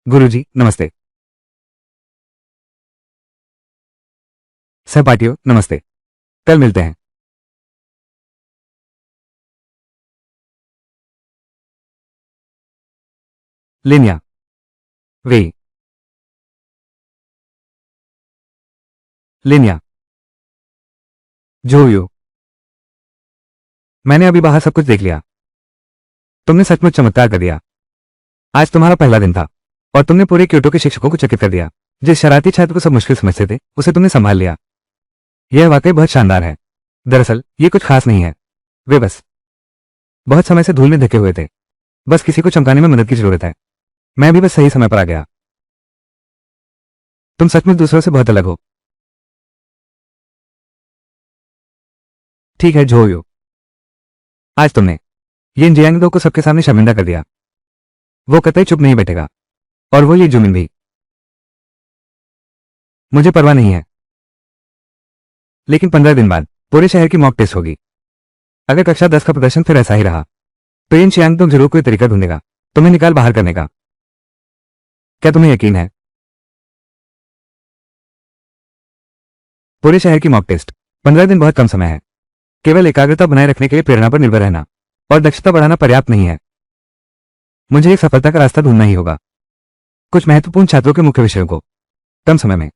गुरुजी नमस्ते। सहपाठियों नमस्ते, कल मिलते हैं। लिनिया, वे, लिनिया, जोयो। मैंने अभी बाहर सब कुछ देख लिया। तुमने सचमुच चमत्कार कर दिया। आज तुम्हारा पहला दिन था और तुमने पूरे क्योटो के शिक्षकों को चकित कर दिया। जिस शरारती छात्र को सब मुश्किल समझते थे उसे तुमने संभाल लिया। यह वाकई बहुत शानदार है। दरअसल ये कुछ खास नहीं है, वे बस बहुत समय से धूल में ढके हुए थे। बस किसी को चमकाने में मदद की जरूरत है। मैं भी बस सही समय पर आ गया। तुम सचमुच दूसरों से बहुत अलग हो। ठीक है जोयो, आज तुमने ये जियांगदो को सबके सामने शर्मिंदा कर दिया। वो कतई चुप नहीं बैठेगा, और वो ये जुमिन भी। मुझे परवाह नहीं है, लेकिन 15 दिन बाद पूरे शहर की मॉक टेस्ट होगी। अगर कक्षा 10 का प्रदर्शन फिर ऐसा ही रहा तो इन चियांगदो जरूर कोई तरीका ढूंढेगा तुम्हें निकाल बाहर करने का। क्या तुम्हें यकीन है? पूरे शहर की मॉक टेस्ट, 15 दिन बहुत कम समय है। केवल एकाग्रता बनाए रखने के लिए प्रेरणा पर निर्भर रहना और दक्षता बढ़ाना पर्याप्त नहीं है। मुझे एक सफलता का रास्ता ढूंढना ही होगा। कुछ महत्वपूर्ण छात्रों के मुख्य विषयों को कम समय में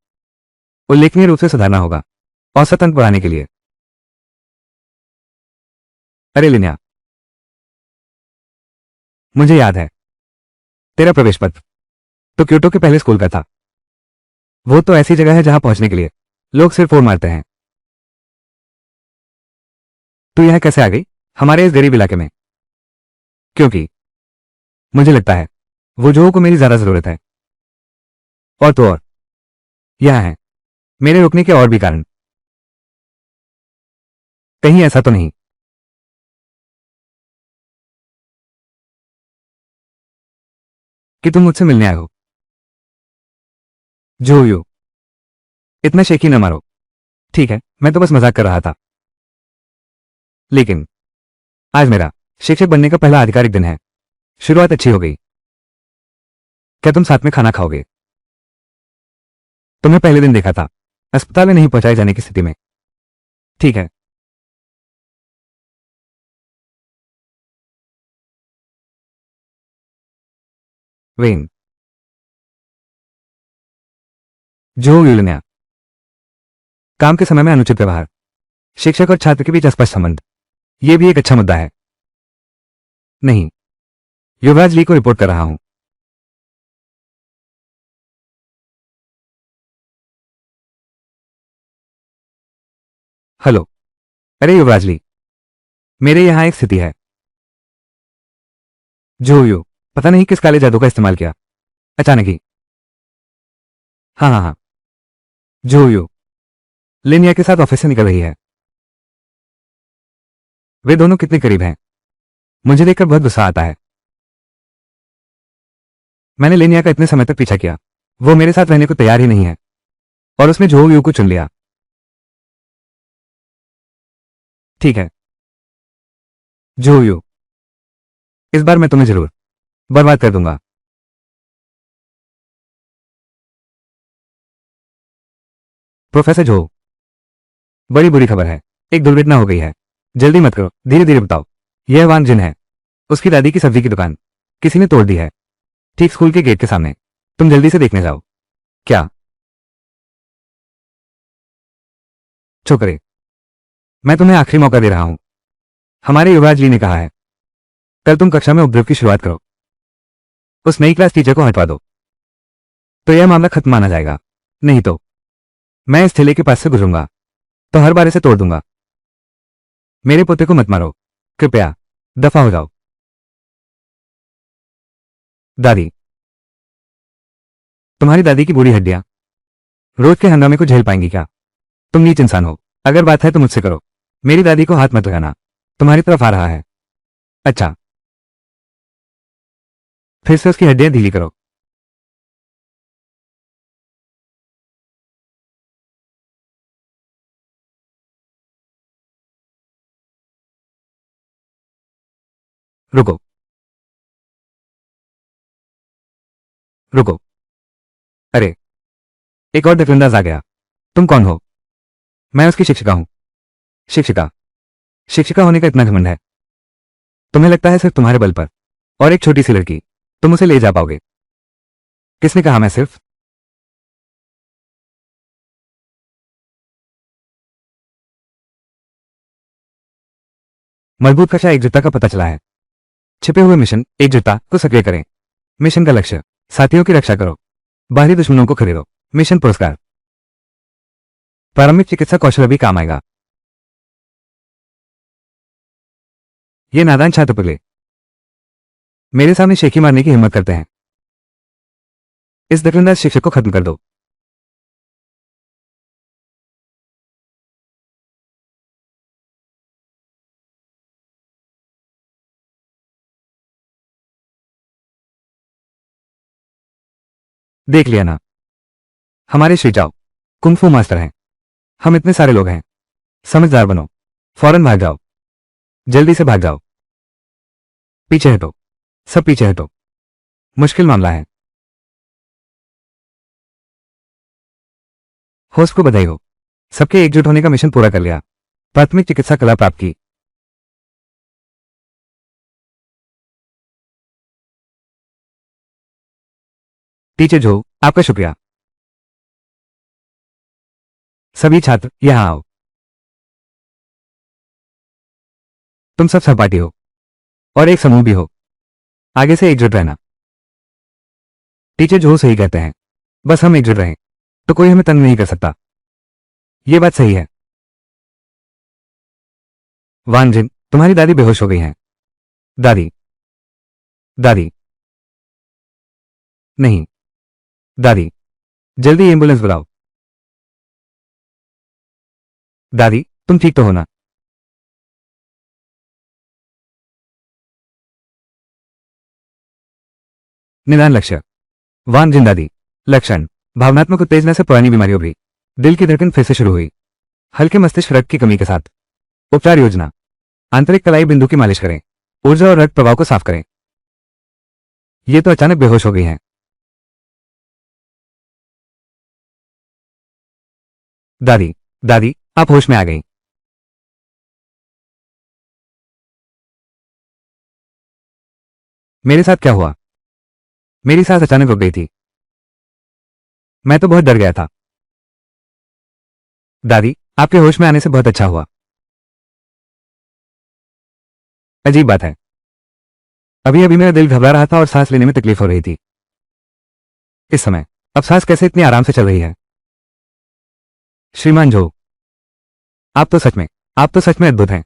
उल्लेखनीय रूप से सुधारना होगा, औसत अंक बढ़ाने के लिए। अरे लिन्या, मुझे याद है, तेरा प्रवेश पत्र तो क्योटो के पहले स्कूल का था। वो तो ऐसी जगह है जहां पहुंचने के लिए लोग सिर्फ फोन मारते हैं। तू यहां कैसे आ गई हमारे इस गरीब इलाके में? क्योंकि मुझे लगता है वो जो को मेरी ज्यादा जरूरत है। और तो और यहां है मेरे रुकने के और भी कारण। कहीं ऐसा तो नहीं कि तुम मुझसे मिलने आए हो? जोयो, इतना शेखी न मारो। ठीक है, मैं तो बस मजाक कर रहा था। लेकिन आज मेरा शिक्षक बनने का पहला आधिकारिक दिन है। शुरुआत अच्छी हो गई। क्या तुम साथ में खाना खाओगे? तुम्हें पहले दिन देखा था अस्पताल में नहीं पहुंचाए जाने की स्थिति में। ठीक है, वेन, जो यूलिया, काम के समय में अनुचित व्यवहार, शिक्षक और छात्र के बीच अस्पष्ट संबंध, यह भी एक अच्छा मुद्दा है। नहीं, युवराज ली को रिपोर्ट कर रहा हूं। हेलो, अरे युवराज ली, मेरे यहां एक स्थिति है। जो यू, पता नहीं किस काले जादू का इस्तेमाल किया अचानक ही। हाँ हाँ हाँ, जो यू लिनिया के साथ ऑफिस से निकल रही है। वे दोनों कितने करीब हैं। मुझे देखकर बहुत गुस्सा आता है। मैंने लेनिया का इतने समय तक पीछा किया, वो मेरे साथ रहने को तैयार ही नहीं है, और उसने जो यू को चुन लिया। ठीक है जो यू, इस बार मैं तुम्हें जरूर बर्बाद कर दूंगा। प्रोफेसर जो, बड़ी बुरी खबर है, एक दुर्घटना हो गई है। जल्दी मत करो, धीरे धीरे बताओ। यह वान जिन है, उसकी दादी की सब्जी की दुकान किसी ने तोड़ दी है, ठीक स्कूल के गेट के सामने। तुम जल्दी से देखने जाओ। क्या? छोकरे, मैं तुम्हें आखिरी मौका दे रहा हूं। हमारे युवराज जी ने कहा है कल तुम कक्षा में उपद्रव की शुरुआत करो, उस नई क्लास टीचर को हटवा दो, तो यह मामला खत्म माना जाएगा। नहीं तो मैं इस ठेले के पास से गुजरूंगा तो हर बार इसे तोड़ दूंगा। मेरे पोते को मत मारो, कृपया दफा हो जाओ। दादी, तुम्हारी दादी की बुरी हड्डियां रोज के हंगामे को झेल पाएंगी क्या? तुम नीच इंसान हो। अगर बात है तो मुझसे करो, मेरी दादी को हाथ मत लगाना। तुम्हारी तरफ आ रहा है। अच्छा, फिर से उसकी हड्डियां ढीली करो। रुको, रुको। अरे, एक और दखलंदाज आ गया। तुम कौन हो? मैं उसकी शिक्षिका हूं। शिक्षिका? शिक्षिका होने का इतना घमंड है? तुम्हें लगता है सिर्फ तुम्हारे बल पर और एक छोटी सी लड़की तुम उसे ले जा पाओगे? किसने कहा मैं सिर्फ? मजबूत कक्षा एकजुटता का पता चला है। छिपे हुए मिशन एकजुटता को सक्रिय करें। मिशन का लक्ष्य साथियों की रक्षा करो, बाहरी दुश्मनों को खरीदो। मिशन पुरस्कार प्रारंभिक चिकित्सा कौशल भी काम आएगा। ये नादान छात्र पगले मेरे सामने शेखी मारने की हिम्मत करते हैं। इस दखलंदाज शिक्षक को खत्म कर दो। देख लिया ना, हमारे श्री जाओ कुंफू मास्टर हैं। हम इतने सारे लोग हैं, समझदार बनो। फौरन भाग जाओ, जल्दी से भाग जाओ। पीछे हटो, सब पीछे हटो। मुश्किल मामला है। होस्ट को बधाई हो, सबके एकजुट होने का मिशन पूरा कर लिया। प्राथमिक चिकित्सा कला प्राप्त की। टीचर जो, आपका शुक्रिया। सभी छात्र यहां आओ। तुम सब सहपाठी हो और एक समूह भी हो। आगे से एकजुट रहना। टीचर जो सही कहते हैं, बस हम एकजुट रहें तो कोई हमें तंग नहीं कर सकता। ये बात सही है। वानजिन, तुम्हारी दादी बेहोश हो गई हैं। दादी, दादी, नहीं, दादी, जल्दी एम्बुलेंस बुलाओ। दादी, तुम ठीक तो हो ना? निदान लक्ष्य वानजिन दादी। लक्षण भावनात्मक उत्तेजना से पुरानी बीमारी उभरी, दिल की धड़कन फिर से शुरू हुई, हल्के मस्तिष्क रक्त की कमी के साथ। उपचार योजना आंतरिक कलाई बिंदु की मालिश करें, ऊर्जा और रक्त प्रवाह को साफ करें। ये तो अचानक बेहोश हो गई हैं। दादी, दादी, आप होश में आ गई। मेरे साथ क्या हुआ? मेरी सांस अचानक रुक गई थी। मैं तो बहुत डर गया था। दादी, आपके होश में आने से बहुत अच्छा हुआ। अजीब बात है, अभी अभी मेरा दिल घबरा रहा था और सांस लेने में तकलीफ हो रही थी। इस समय अब सांस कैसे इतनी आराम से चल रही है? श्रीमान जो, आप तो सच में, आप तो सच में अद्भुत हैं।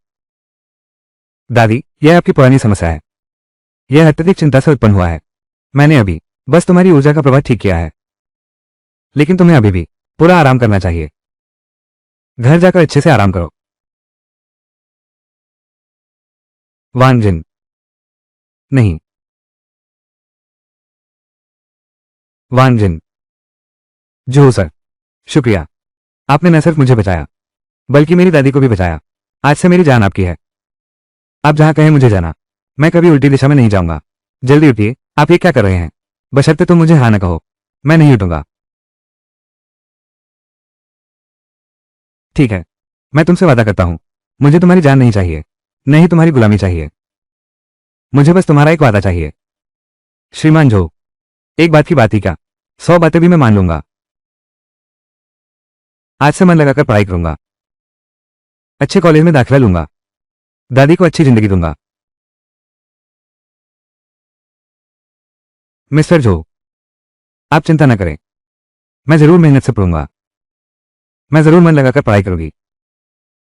दादी, यह आपकी पुरानी समस्या है। यह अत्यधिक चिंता से उत्पन्न हुआ है। मैंने अभी बस तुम्हारी ऊर्जा का प्रवाह ठीक किया है, लेकिन तुम्हें अभी भी पूरा आराम करना चाहिए। घर जाकर अच्छे से आराम करो। वांजिन। नहीं। वांजिन। जो सर, शुक्रिया। आपने न सिर्फ मुझे बचाया बल्कि मेरी दादी को भी बचाया। आज से मेरी जान आपकी है। आप जहां कहें मुझे जाना। मैं कभी उल्टी दिशा में नहीं जाऊंगा। जल्दी उठिए। आप ये क्या कर रहे हैं? बशर्ते तुम मुझे हाँ न कहो। मैं नहीं उठूंगा। ठीक है, मैं तुमसे वादा करता हूं, मुझे तुम्हारी जान नहीं चाहिए, नहीं तुम्हारी गुलामी चाहिए। मुझे बस तुम्हारा एक वादा चाहिए। श्रीमान जो, एक बात की बात ही क्या, 100 बातें भी मैं मान लूंगा। आज से मन लगाकर पढ़ाई करूंगा, अच्छे कॉलेज में दाखिला लूंगा, दादी को अच्छी जिंदगी दूंगा। मिस्टर जो, आप चिंता न करें, मैं जरूर मेहनत से पढ़ूंगा, मैं जरूर मन लगाकर पढ़ाई करूंगी।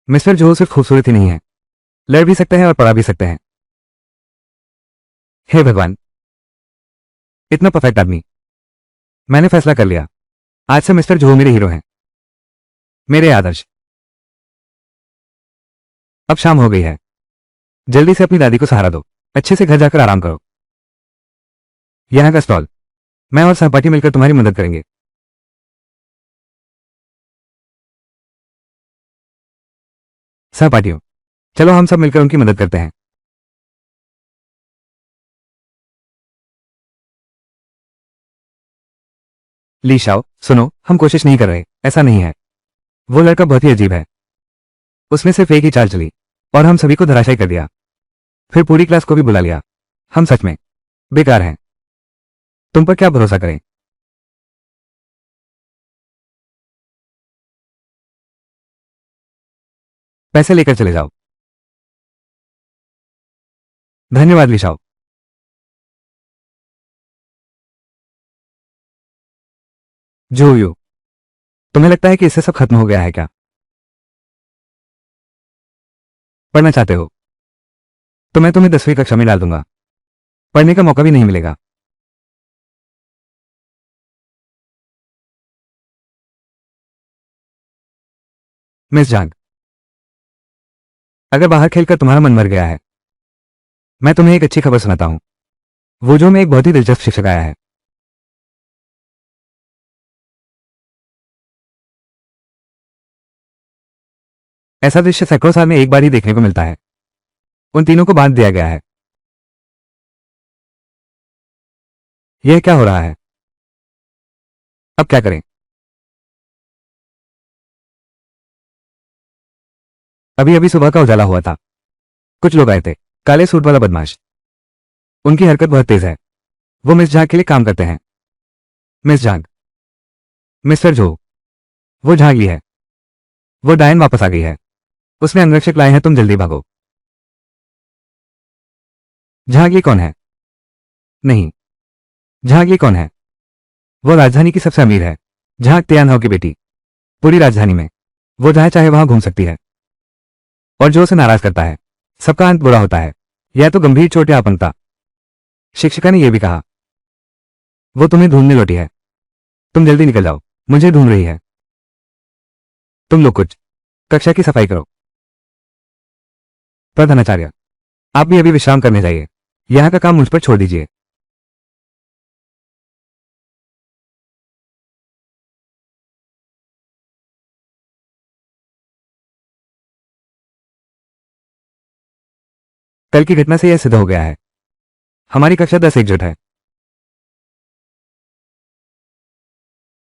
मिस्टर जो सिर्फ खूबसूरत ही नहीं है, लड़ भी सकते हैं और पढ़ा भी सकते हैं। हे भगवान, इतना परफेक्ट आदमी। मैंने फैसला कर लिया, आज से मिस्टर जो मेरे हीरो हैं, मेरे आदर्श। अब शाम हो गई है, जल्दी से अपनी दादी को सहारा दो, अच्छे से घर जाकर आराम करो। यहाँ का स्टॉल, मैं और सहपाठी मिलकर तुम्हारी मदद करेंगे। सहपाठियों, चलो हम सब मिलकर उनकी मदद करते हैं। ली शाओ, सुनो, हम कोशिश नहीं कर रहे, ऐसा नहीं है। वो लड़का बहुत ही अजीब है, उसने सिर्फ एक ही चाल चली और हम सभी को धराशायी कर दिया, फिर पूरी क्लास को भी बुला लिया। हम सच में बेकार हैं, तुम पर क्या भरोसा करें। पैसे लेकर चले जाओ। धन्यवाद लिशाओ। जो यू, तुम्हें लगता है कि इससे सब खत्म हो गया है क्या? पढ़ना चाहते हो तो मैं तुम्हें 10वीं कक्षा में डाल दूंगा, पढ़ने का मौका भी नहीं मिलेगा। मिस जांग, अगर बाहर खेलकर तुम्हारा मन मर गया है, मैं तुम्हें एक अच्छी खबर सुनाता हूं। वो जो में एक बहुत ही दिलचस्प शिक्षक आया है। ऐसा दृश्य सैकड़ों साल में एक बार ही देखने को मिलता है। उन तीनों को बांध दिया गया है। यह क्या हो रहा है? अब क्या करें? अभी अभी सुबह का उजाला हुआ था, कुछ लोग आए थे, काले सूट वाला बदमाश। उनकी हरकत बहुत तेज है। वो मिस झांग के लिए काम करते हैं। मिस झांग, मिस्टर जो, वो झांग ली है। वो डायन वापस आ गई है। उसने अंगरक्षक लाए हैं, तुम जल्दी भागो। झांग ये कौन है? नहीं, झांग ये कौन है? वो राजधानी की सबसे अमीर है, झांग तियानहाओ की बेटी। पूरी राजधानी में वो जहां चाहे वहां घूम सकती है, और जो उसे नाराज करता है सबका अंत बुरा होता है, यह तो गंभीर चोट या अपंगता। शिक्षिका ने यह भी कहा। वो तुम्हें ढूंढने लौटी है, तुम जल्दी निकल जाओ, मुझे ढूंढ रही है। तुम लोग कुछ कक्षा की सफाई करो। प्रधानाचार्य, आप भी अभी विश्राम करने जाइए, यहां का काम मुझ पर छोड़ दीजिए। कल की घटना से यह सिद्ध हो गया है, हमारी कक्षा 10 एकजुट है।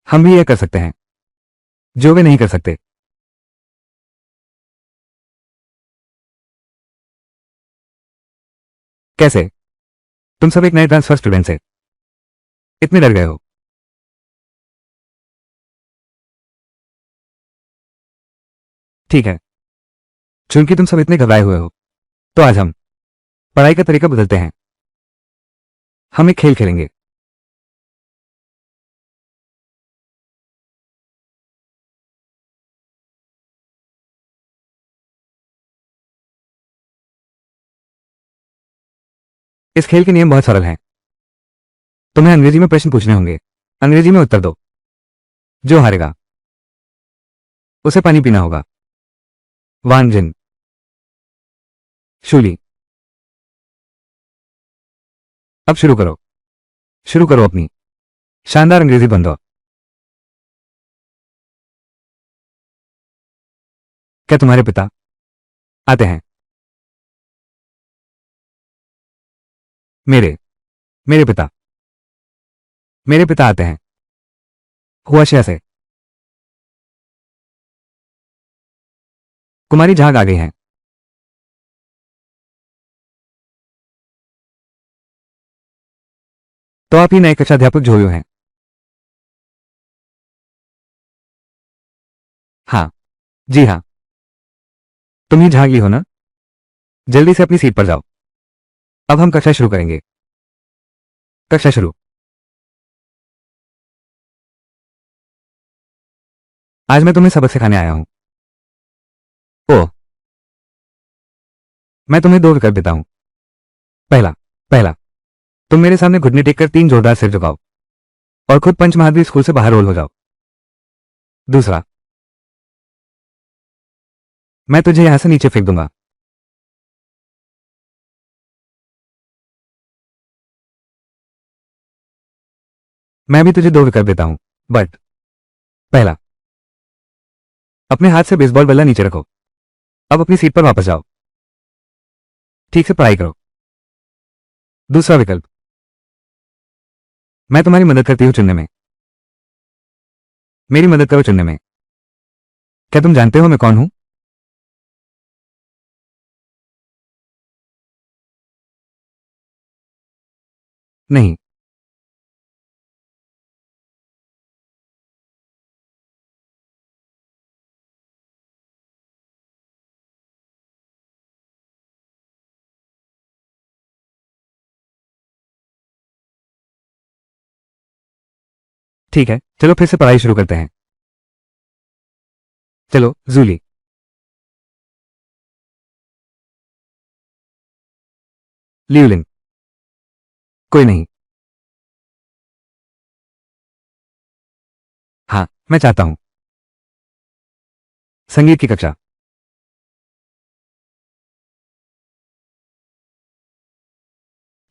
हम भी यह कर सकते हैं जो वे नहीं कर सकते। कैसे? तुम सब एक नए ट्रांसफर स्टूडेंट से इतने डर गए हो? ठीक है, चूंकि तुम सब इतने घबराए हुए हो, तो आज हम पढ़ाई का तरीका बदलते हैं। हम एक खेल खेलेंगे। इस खेल के नियम बहुत सरल हैं। तुम्हें अंग्रेजी में प्रश्न पूछने होंगे, अंग्रेजी में उत्तर दो। जो हारेगा उसे पानी पीना होगा। वानजिन। शूली। अब शुरू करो अपनी शानदार अंग्रेजी बंदो। क्या तुम्हारे पिता आते हैं? मेरे मेरे पिता मेरे पिता आते हैं हुआशिया से। कुमारी झाग आ गई हैं। तो आप ही नए कक्षाध्यापक जोयो हैं? हाँ, जी हाँ। तुम ही झागली हो ना? जल्दी से अपनी सीट पर जाओ। अब हम कक्षा शुरू करेंगे। कक्षा शुरू। आज मैं तुम्हें सबक सिखाने आया हूं। ओह, मैं तुम्हें दो विकल्प देता हूं। पहला पहला तुम मेरे सामने घुटने टेक कर 3 जोरदार सिर झुकाओ और खुद पंचमहाद्वीप स्कूल से बाहर रोल हो जाओ। दूसरा, मैं तुझे यहां से नीचे फेंक दूंगा। मैं भी तुझे दो विकल्प देता हूं, बट पहला, अपने हाथ से बेसबॉल बल्ला नीचे रखो। अब अपनी सीट पर वापस जाओ। ठीक से पढ़ाई करो। दूसरा विकल्प, मैं तुम्हारी मदद करती हूं चुनने में। मेरी मदद करो चुनने में। क्या तुम जानते हो मैं कौन हूं? नहीं। ठीक है, चलो फिर से पढ़ाई शुरू करते हैं। चलो जूली। लिवलिन। कोई नहीं। हाँ, मैं चाहता हूं। संगीत की कक्षा।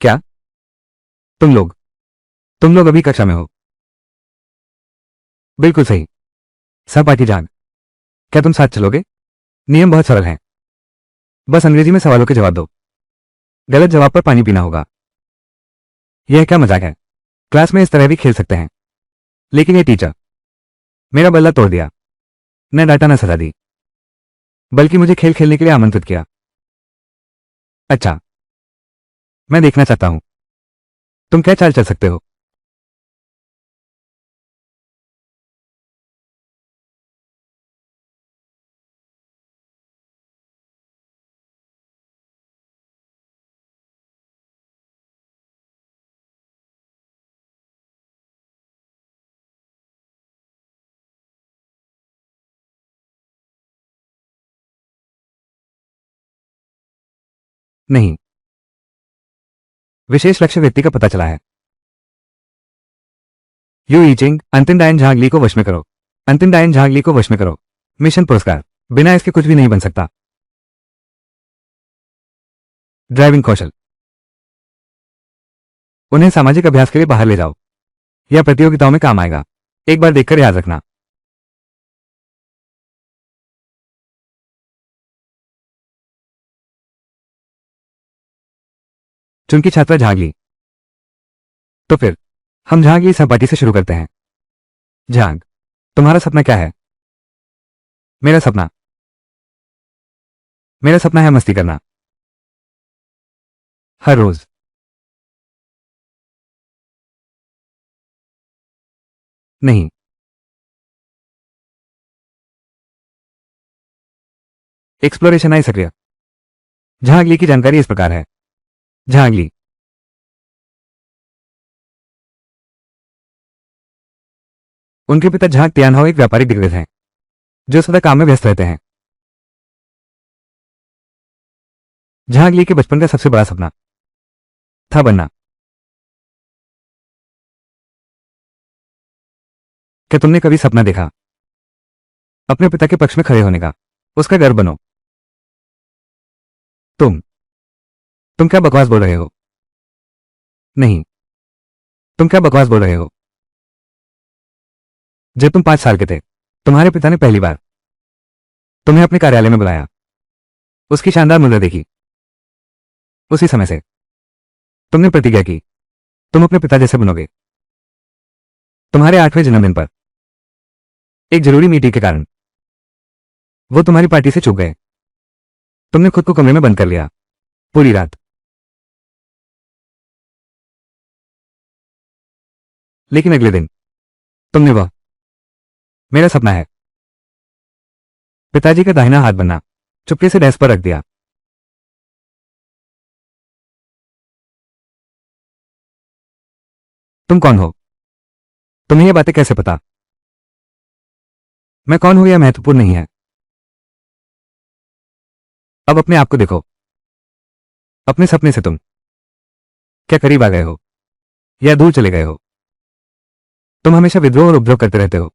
क्या? तुम लोग तुम लोग अभी कक्षा में हो? बिल्कुल सही। सहपाठी जान, क्या तुम साथ चलोगे? नियम बहुत सरल हैं। बस अंग्रेजी में सवालों के जवाब दो। गलत जवाब पर पानी पीना होगा। यह क्या मजाक है? क्लास में इस तरह भी खेल सकते हैं। लेकिन ये टीचर मेरा बल्ला तोड़ दिया। न डांटा न सजा दी, बल्कि मुझे खेल खेलने के लिए आमंत्रित किया। अच्छा, मैं देखना चाहता हूं तुम क्या चाल चल सकते हो। नहीं, विशेष लक्ष्य व्यक्ति का पता चला है। यू ईचिंग, अंतिम डायन झांगली को वश में करो। अंतिम डायन झांगली को वश में करो। मिशन पुरस्कार, बिना इसके कुछ भी नहीं बन सकता। ड्राइविंग कौशल, उन्हें सामाजिक अभ्यास के लिए बाहर ले जाओ। यह प्रतियोगिताओं में काम आएगा। एक बार देखकर याद रखना। चुनकी छात्रा झांगली। तो फिर हम झांगली सहपाठी से शुरू करते हैं। झांग, तुम्हारा सपना क्या है? मेरा सपना मेरा सपना है मस्ती करना हर रोज। नहीं, एक्सप्लोरेशन आई सक्रिय। झांगली की जानकारी इस प्रकार है। झांगली, उनके पिता झांग तियानहाओ एक व्यापारिक दिग्गज हैं जो सदा काम में व्यस्त रहते हैं। झांगली के बचपन का सबसे बड़ा सपना था बनना। क्या तुमने कभी सपना देखा अपने पिता के पक्ष में खड़े होने का? उसका गर्व बनो। तुम तुम क्या बकवास बोल रहे हो? नहीं, तुम क्या बकवास बोल रहे हो? जब तुम 5 साल के थे, तुम्हारे पिता ने पहली बार तुम्हें अपने कार्यालय में बुलाया, उसकी शानदार मुद्रा देखी। उसी समय से तुमने प्रतिज्ञा की, तुम अपने पिता जैसे बनोगे। तुम्हारे 8वें जन्मदिन पर एक जरूरी मीटिंग के कारण वो तुम्हारी पार्टी से चूक गए। तुमने खुद को कमरे में बंद कर लिया पूरी रात। लेकिन अगले दिन तुमने वह मेरा सपना है पिताजी का दाहिना हाथ बनना चुपके से डेस्क पर रख दिया। तुम कौन हो? तुम्हें ये बातें कैसे पता? मैं कौन हूं यह महत्वपूर्ण नहीं है। अब अपने आप को देखो। अपने सपने से तुम क्या करीब आ गए हो या दूर चले गए हो? तुम हमेशा विद्रोह और उपद्रव करते रहते हो,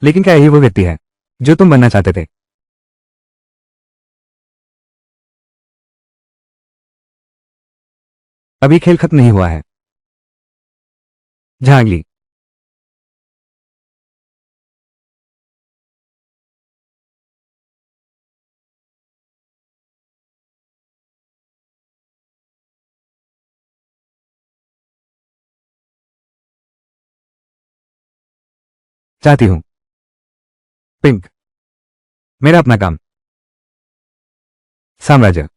लेकिन क्या यही वो व्यक्ति है जो तुम बनना चाहते थे? अभी खेल खत्म नहीं हुआ है। झांगली, चाहती हूं पिंक, मेरा अपना काम, साम्राज्य।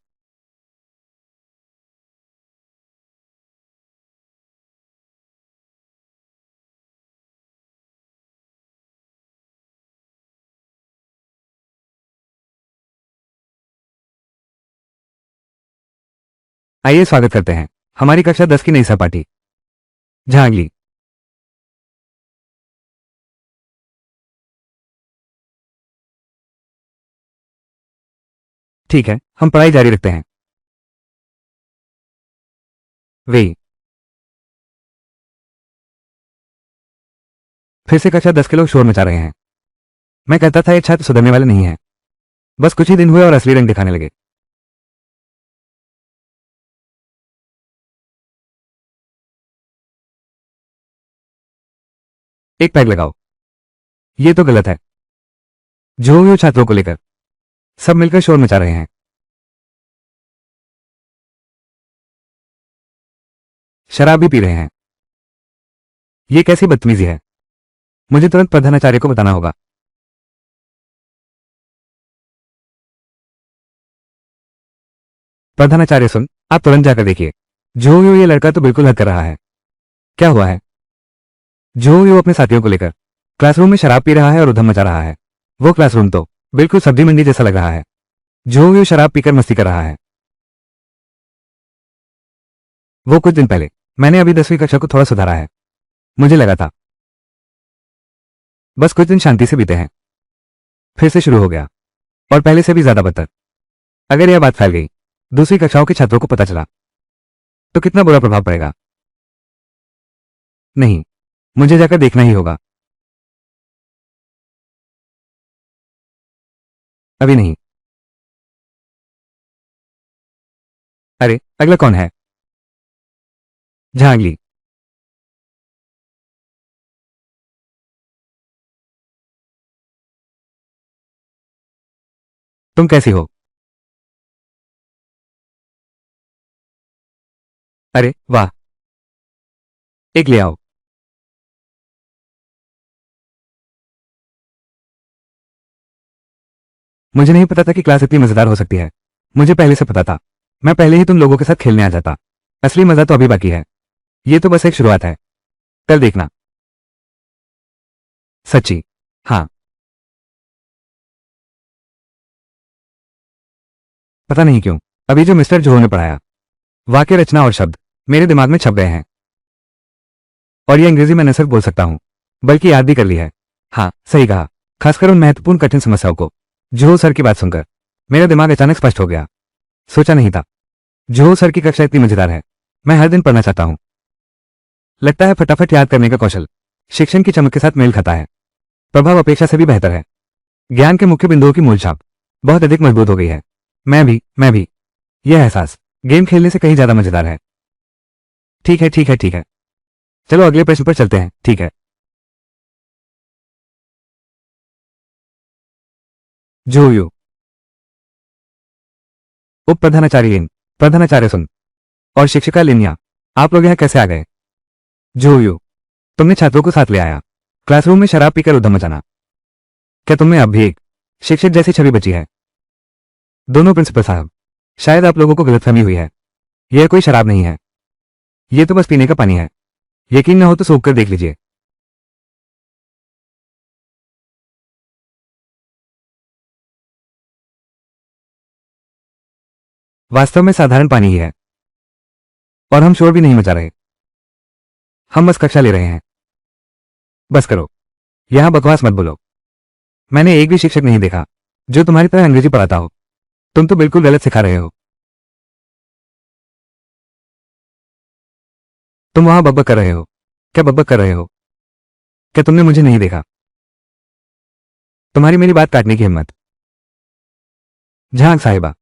आइए स्वागत करते हैं हमारी कक्षा 10 की नई सहपाठी झांगली। ठीक है, हम पढ़ाई जारी रखते हैं। वे फिर से कक्षा 10 के लोग शोर मचा रहे हैं। मैं कहता था ये छात्र सुधरने वाले नहीं है, बस कुछ ही दिन हुए और असली रंग दिखाने लगे। एक पैग लगाओ। ये तो गलत है। जो भी हो छात्रों को लेकर सब मिलकर शोर मचा रहे हैं। शराब भी पी रहे हैं। ये कैसी बदतमीजी है? मुझे तुरंत प्रधानाचार्य को बताना होगा। प्रधानाचार्य सुन, आप तुरंत जाकर देखिए। जो ये लड़का तो बिल्कुल हद कर रहा है। क्या हुआ है? जो अपने साथियों को लेकर क्लासरूम में शराब पी रहा है और उधम मचा रहा है। वो क्लासरूम तो बिल्कुल सब्जी मंडी जैसा लग रहा है। जो शराब पीकर मस्ती कर रहा है। वो कुछ दिन पहले मैंने अभी 10वीं कक्षा को थोड़ा सुधारा है। मुझे लगा था बस कुछ दिन शांति से बीते हैं, फिर से शुरू हो गया और पहले से भी ज्यादा बदतर। अगर यह बात फैल गई, दूसरी कक्षाओं के छात्रों को पता चला तो कितना बुरा प्रभाव पड़ेगा। नहीं, मुझे जाकर देखना ही होगा। अभी नहीं। अरे अगला कौन है? झांगली। तुम कैसी हो? अरे वाह, एक ले आओ। मुझे नहीं पता था कि क्लास इतनी मजेदार हो सकती है। मुझे पहले से पता था, मैं पहले ही तुम लोगों के साथ खेलने आ जाता। असली मजा तो अभी बाकी है। ये तो बस एक शुरुआत है, कल देखना। सच्ची? हाँ। पता नहीं क्यों अभी जो मिस्टर जोहो ने पढ़ाया, वाक्य रचना और शब्द मेरे दिमाग में छप गए हैं। और ये अंग्रेजी में न सिर्फ बोल सकता हूं, बल्कि याद भी कर ली है। हाँ, सही कहा। खासकर उन महत्वपूर्ण कठिन समस्याओं को। जोहो सर की बात सुनकर मेरा दिमाग अचानक स्पष्ट हो गया। सोचा नहीं था जोहो सर की कक्षा इतनी मजेदार है। मैं हर दिन पढ़ना चाहता हूं। लगता है फटाफट याद करने का कौशल शिक्षण की चमक के साथ मेल खाता है। प्रभाव अपेक्षा से भी बेहतर है। ज्ञान के मुख्य बिंदुओं की मूल छाप बहुत अधिक मजबूत हो गई है। मैं भी। यह एहसास गेम खेलने से कहीं ज्यादा मजेदार है। ठीक है ठीक है ठीक है, चलो अगले प्रश्न पर चलते हैं। ठीक है। जोयू। उप प्रधानाचार्य लिन, प्रधानाचार्य सुन और शिक्षिका लिनिया, आप लोग यहाँ कैसे आ गए? जोयू। तुमने छात्रों को साथ ले आया, क्लासरूम में शराब पीकर उधम मचाना। क्या तुमने अब भी एक शिक्षक जैसी छवि बची है? दोनों प्रिंसिपल साहब, शायद आप लोगों को गलतफहमी हुई है। यह कोई शराब नहीं है, यह तो बस पीने का पानी है। यकीन न हो तो सूख कर देख लीजिए। वास्तव में साधारण पानी ही है, और हम शोर भी नहीं मचा रहे। हम बस कक्षा ले रहे हैं। बस करो, यहां बकवास मत बोलो। मैंने एक भी शिक्षक नहीं देखा जो तुम्हारी तरह अंग्रेजी पढ़ाता हो। तुम तो बिल्कुल गलत सिखा रहे हो। तुम वहां बकबक कर रहे हो। क्या बकबक कर रहे हो? क्या तुमने मुझे नहीं देखा? तुम्हारी मेरी बात काटने की हिम्मत। झांक साहिबा,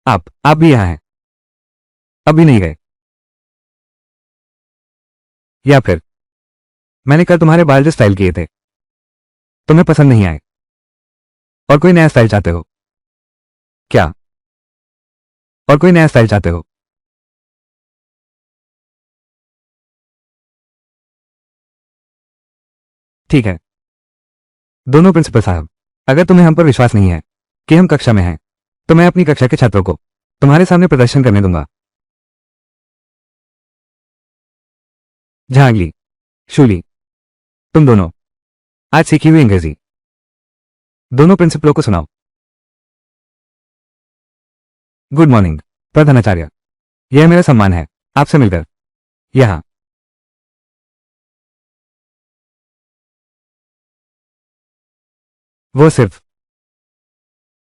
आप भी यहां हैं? अभी नहीं गए? या फिर मैंने कल तुम्हारे बाल जो स्टाइल किए थे तुम्हें पसंद नहीं आए और कोई नया स्टाइल चाहते हो? क्या? और कोई नया स्टाइल चाहते हो? ठीक है। दोनों प्रिंसिपल साहब, अगर तुम्हें हम पर विश्वास नहीं है कि हम कक्षा में हैं, तो मैं अपनी कक्षा के छात्रों को तुम्हारे सामने प्रदर्शन करने दूंगा। झांगली, शूली, तुम दोनों आज सीखी हुई अंग्रेजी दोनों प्रिंसिपलों को सुनाओ। गुड मॉर्निंग प्रधानाचार्य, यह मेरा सम्मान है आपसे मिलकर। यहां वो सिर्फ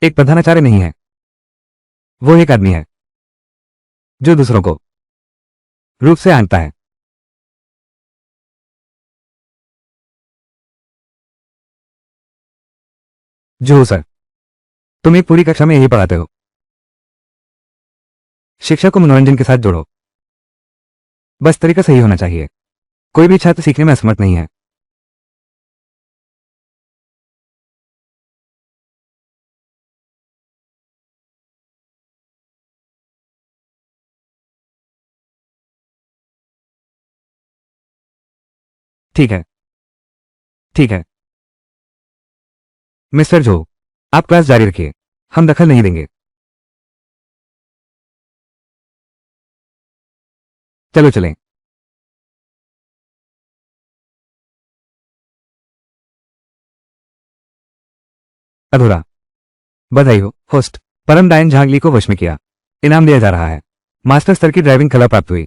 एक प्रधानाचार्य नहीं है, वो एक आदमी है जो दूसरों को रूप से आंकता है। जो सर, तुम एक पूरी कक्षा में यही पढ़ाते हो। शिक्षा को मनोरंजन के साथ जोड़ो, बस तरीका सही होना चाहिए। कोई भी छात्र सीखने में असमर्थ नहीं है। ठीक है ठीक है। मिस्टर जो, आप क्लास जारी रखिए, हम दखल नहीं देंगे। चलो चलें। अधूरा। बधाई हो होस्ट, परम डायन झांगली को वश में किया। इनाम दिया जा रहा है। मास्टर स्तर की ड्राइविंग कला प्राप्त हुई।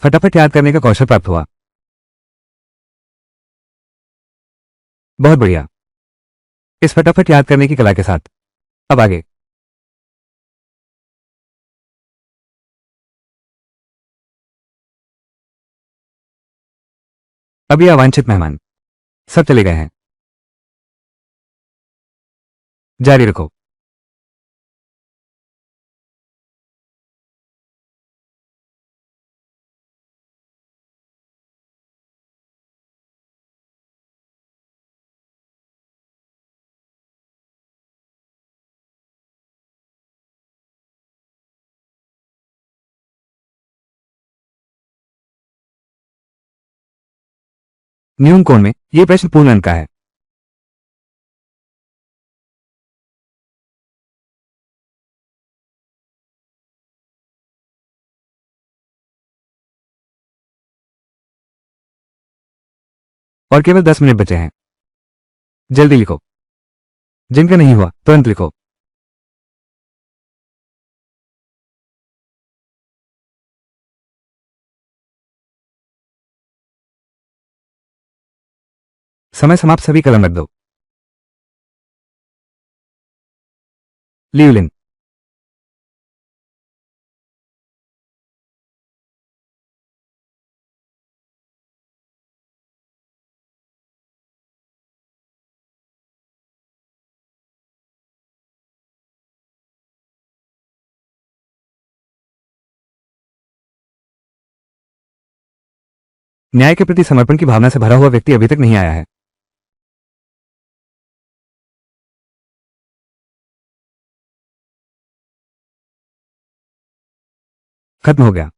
फटाफट याद करने का कौशल प्राप्त हुआ। बहुत बढ़िया। इस फटाफट याद करने की कला के साथ अब आगे। अभी अवांछित मेहमान सब चले गए हैं। जारी रखो। न्यून कोण में यह प्रश्न पूर्ण अंक का है। और केवल 10 मिनट बचे हैं। जल्दी लिखो। जिनका नहीं हुआ तुरंत लिखो। समय समाप्त, सभी कलम रख दो। लिवलिन। न्याय के प्रति समर्पण की भावना से भरा हुआ व्यक्ति अभी तक नहीं आया है। खत्म हो गया।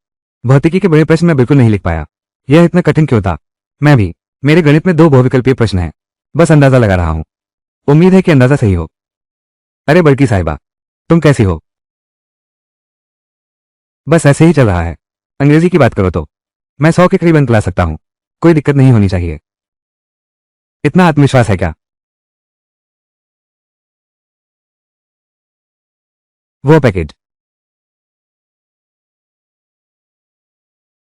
भौतिकी के बड़े प्रश्न मैं बिल्कुल नहीं लिख पाया। यह इतना कठिन क्यों था? मैं भी। मेरे गणित में 2 बहुविकल्पीय प्रश्न हैं। बस अंदाजा लगा रहा हूं। उम्मीद है कि अंदाजा सही हो। अरे बड़की साहिबा, तुम कैसी हो? बस ऐसे ही चल रहा है। अंग्रेजी की बात करो तो मैं 100 के करीब अंक ला सकता हूं। कोई दिक्कत नहीं होनी चाहिए। इतना आत्मविश्वास है क्या? वो पैकेज।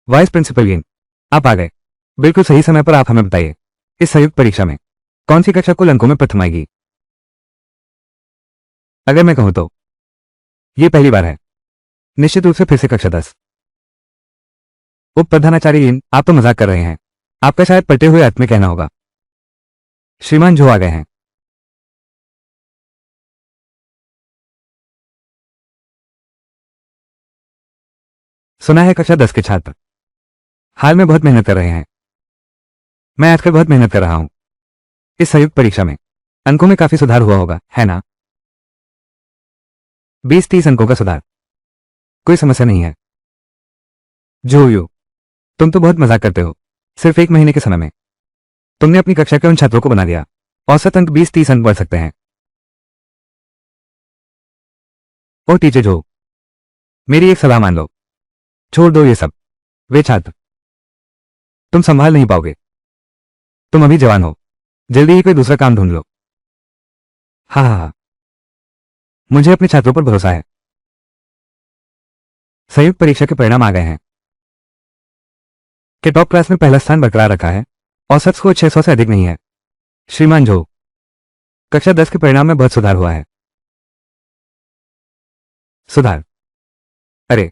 वाइस प्रिंसिपल यिंग, आप आ गए। बिल्कुल सही समय पर। आप हमें बताइए, इस संयुक्त परीक्षा में कौन सी कक्षा कुल अंकों में प्रथम आएगी? अगर मैं कहूं तो ये पहली बार है। निश्चित रूप से फिर से कक्षा 10। उप प्रधानाचार्य यिन, आप तो मजाक कर रहे हैं। आपका शायद पलटे हुए अर्थ में कहना होगा। श्रीमान जो आ गए हैं। सुना है कक्षा 10 के छात्र हाल में बहुत मेहनत कर रहे हैं। मैं आजकल बहुत मेहनत कर रहा हूं। इस संयुक्त परीक्षा में अंकों में काफी सुधार हुआ होगा, है ना? 20-30 अंकों का सुधार। कोई समस्या नहीं है। जो यू, तुम तो बहुत मजाक करते हो। सिर्फ 1 महीने के समय में तुमने अपनी कक्षा के उन छात्रों को बना दिया। औसत अंक 20-30 अंक बढ़ सकते हैं। और टीचर जो, मेरी एक सलाह मान लो। छोड़ दो ये सब। वे छात्र तुम संभाल नहीं पाओगे। तुम अभी जवान हो। जल्दी ही कोई दूसरा काम ढूंढ लो। हाँ हाँ हाँ, मुझे अपने छात्रों पर भरोसा है। संयुक्त परीक्षा के परिणाम आ गए हैं। के टॉप क्लास में पहला स्थान बरकरार रखा है। औसत स्कोर 600 से अधिक नहीं है। श्रीमान जो, कक्षा 10 के परिणाम में बहुत सुधार हुआ है। सुधार? अरे,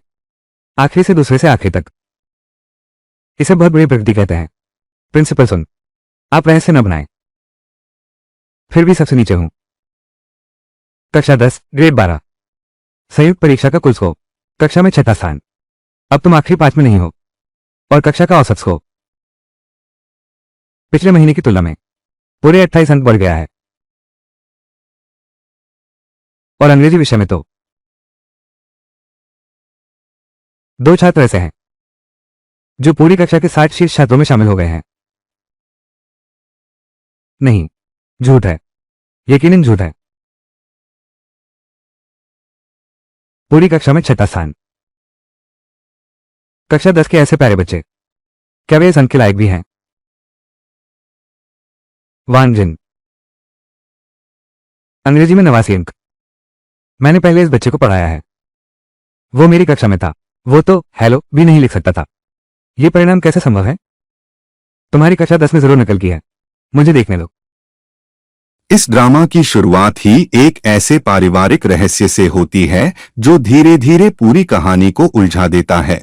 आखिरी से दूसरे से आखिरी तक। इसे बहुत बड़ी प्रगति कहते हैं। प्रिंसिपल सुन, आप रहस्य न बनाएं। फिर भी सबसे नीचे हूं। कक्षा 10, ग्रेड 12। संयुक्त परीक्षा का कुल स्कोर, कक्षा में 6था स्थान। अब तुम आखिरी 5 में नहीं हो। और कक्षा का औसत स्कोर पिछले महीने की तुलना में पूरे 28 अंक बढ़ गया है। और अंग्रेजी विषय में तो 2 छात्र ऐसे हैं जो पूरी कक्षा के 60 शीर्ष छात्रों में शामिल हो गए हैं। नहीं, झूठ है। यकीनन झूठ है। पूरी कक्षा में 6था स्थान। कक्षा 10 के ऐसे प्यारे बच्चे, क्या वे इस अंक के लायक भी हैं? वांग जिन, अंग्रेजी में 89 अंक। मैंने पहले इस बच्चे को पढ़ाया है। वो मेरी कक्षा में था। वो तो हेलो भी नहीं लिख सकता था। ये परिणाम कैसे संभव है? तुम्हारी कक्षा 10 में जरूर नकल की है। मुझे देखने दो। इस ड्रामा की शुरुआत ही एक ऐसे पारिवारिक रहस्य से होती है जो धीरे धीरे पूरी कहानी को उलझा देता है।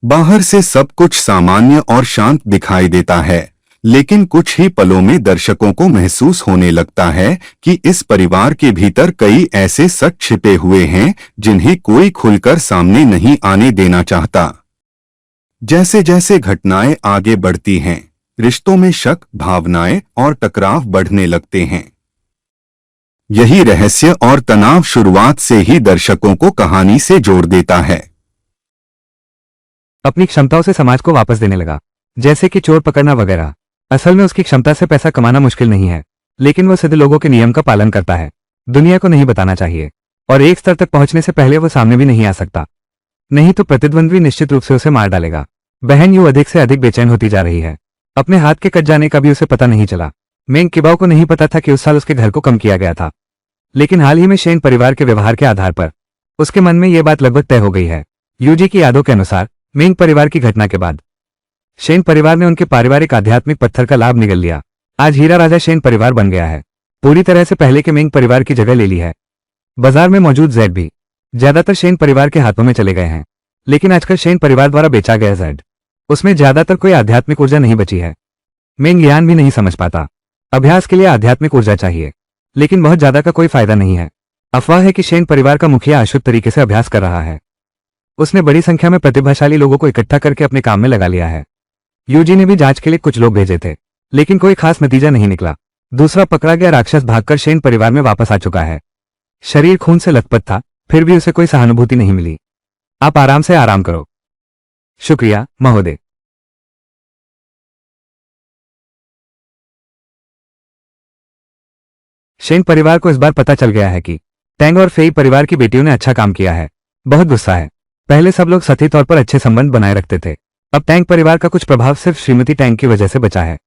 बाहर से सब कुछ सामान्य और शांत दिखाई देता है, लेकिन कुछ ही पलों में दर्शकों को महसूस होने लगता है कि इस परिवार के भीतर कई ऐसे सच छिपे हुए हैं जिन्हें कोई खुलकर सामने नहीं आने देना चाहता। जैसे जैसे घटनाएं आगे बढ़ती हैं, रिश्तों में शक, भावनाएं और टकराव बढ़ने लगते हैं। यही रहस्य और तनाव शुरुआत से ही दर्शकों को कहानी से जोड़ देता है। अपनी क्षमताओं से समाज को वापस देने लगा, जैसे कि चोर पकड़ना वगैरह। असल में उसकी क्षमता से पैसा कमाना मुश्किल नहीं है, लेकिन वो सिद्ध लोगों के नियम का पालन करता है। दुनिया को नहीं बताना चाहिए, और एक स्तर तक पहुंचने से पहले वो सामने भी नहीं आ सकता। नहीं तो प्रतिद्वंद्वी निश्चित रूप से उसे मार डालेगा। बहन यूं अधिक से अधिक बेचैन होती जा रही है। अपने हाथ के कट जाने का भी उसे पता नहीं चला। मेंग किबाओ को नहीं पता था कि उस साल उसके घर को कम किया गया था, लेकिन हाल ही में शेन परिवार के व्यवहार के आधार पर उसके मन में यह बात लगभग तय हो गई है। यूजी की यादों के अनुसार मेंग परिवार की घटना के बाद शेन परिवार ने उनके पारिवारिक आध्यात्मिक पत्थर का लाभ निगल लिया। आज हीरा राजा शेन परिवार बन गया है। पूरी तरह से पहले के मेंग परिवार की जगह ले ली है। बाजार में मौजूद जेड भी ज्यादातर शेन परिवार के हाथों में चले गए हैं, लेकिन आजकल शेन परिवार द्वारा बेचा गया जेड, उसमें ज्यादातर कोई आध्यात्मिक ऊर्जा नहीं बची है। मेंग ज्ञान भी नहीं समझ पाता। अभ्यास के लिए आध्यात्मिक ऊर्जा चाहिए, लेकिन बहुत ज्यादा का कोई फायदा नहीं है। अफवाह है कि शेन परिवार का मुखिया अशुद्ध तरीके से अभ्यास कर रहा है। उसने बड़ी संख्या में प्रतिभाशाली लोगों को इकट्ठा करके अपने काम में लगा लिया है। यूजी ने भी जांच के लिए कुछ लोग भेजे थे, लेकिन कोई खास नतीजा नहीं निकला। दूसरा पकड़ा गया राक्षस भागकर शेन परिवार में वापस आ चुका है। शरीर खून से लथपथ था, फिर भी उसे कोई सहानुभूति नहीं मिली। आप आराम से आराम करो। शुक्रिया महोदय। शेन परिवार को इस बार पता चल गया है कि टैंग और फेई परिवार की बेटियों ने अच्छा काम किया है। बहुत गुस्सा है। पहले सब लोग सतही तौर पर अच्छे संबंध बनाए रखते थे, अब टैंग परिवार का कुछ प्रभाव सिर्फ श्रीमती टैंग की वजह से बचा है।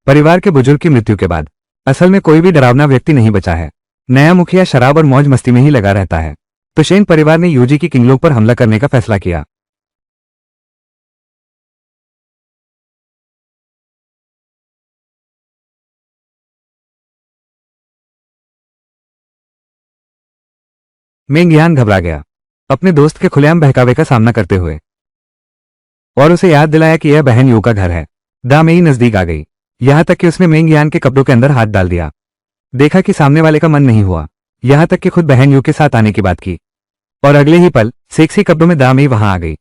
परिवार के बुजुर्ग की मृत्यु के बाद असल में कोई भी डरावना व्यक्ति नहीं बचा है। नया मुखिया शराब और मौज मस्ती में ही लगा रहता है। तो शेन परिवार ने यूजी की किंगलोक पर हमला करने का फैसला किया। मेंग यान घबरा गया अपने दोस्त के खुलेआम बहकावे का सामना करते हुए, और उसे याद दिलाया कि यह बहन यू का घर है। दामेई नजदीक आ गई, यहां तक कि उसने मेंग यान के कपड़ों के अंदर हाथ डाल दिया। देखा कि सामने वाले का मन नहीं हुआ, यहां तक कि खुद बहन यू के साथ आने की बात की, और अगले ही पल सेक्सी कपड़ों में दामेई वहां आ गई।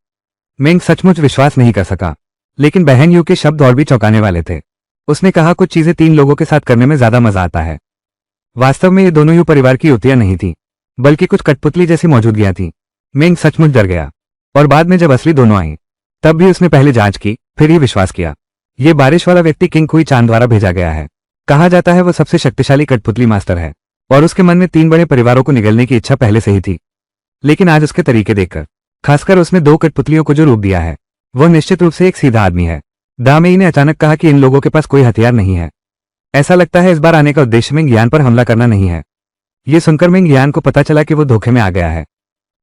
मेंग सचमुच विश्वास नहीं कर सका, लेकिन बहन यू के शब्द और भी चौंकाने वाले थे। उसने कहा कुछ चीजें 3 लोगों के साथ करने में ज्यादा मजा आता है। वास्तव में ये दोनों यू परिवार की युवतियां नहीं थी, बल्कि कुछ कठपुतली जैसी मौजूदगियां थी। मेंग सचमुच डर गया, और बाद में जब असली दोनों आई तब भी उसने पहले जांच की, फिर ही विश्वास किया। ये बारिश वाला व्यक्ति किंग कुई चांद द्वारा भेजा गया है। कहा जाता है वो सबसे शक्तिशाली कठपुतली मास्टर है, और उसके मन में 3 बड़े परिवारों को निगलने की इच्छा पहले से ही थी। लेकिन आज उसके तरीके देखकर, खासकर उसने 2 कठपुतलियों को जो रूप दिया है, वो निश्चित रूप से एक सीधा आदमी है। दामेई ने अचानक कहा कि इन लोगों के पास कोई हथियार नहीं है। ऐसा लगता है इस बार आने का उद्देश्य मेंग यान पर हमला करना नहीं है। ये सुनकर मेंग यान को पता चला कि वो धोखे में आ गया है।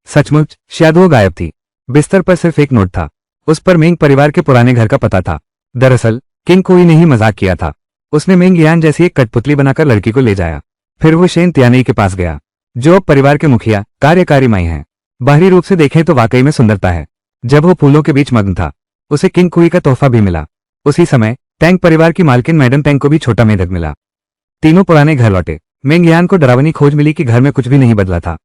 सचमुच शायद वो गायब थी। बिस्तर पर सिर्फ एक नोट था, उस पर मेंग परिवार के पुराने घर का पता था। दरअसल किंग कोई ने ही मजाक किया था। उसने मेंग यान जैसी एक कठपुतली बनाकर लड़की को ले जाया। फिर वो शेन त्यानेई के पास गया, जो अब परिवार के मुखिया कार्यकारी माई हैं। बाहरी रूप से देखें तो वाकई में सुंदरता है। जब वो फूलों के बीच मग्न था, उसे किंग कुई का तोहफा भी मिला। उसी समय टैंग परिवार की मालकिन मैडम टैंग को भी छोटा मेढक मिला। तीनों पुराने घर लौटे। मेंग यान को डरावनी खोज मिली कि घर में कुछ भी नहीं बदला था,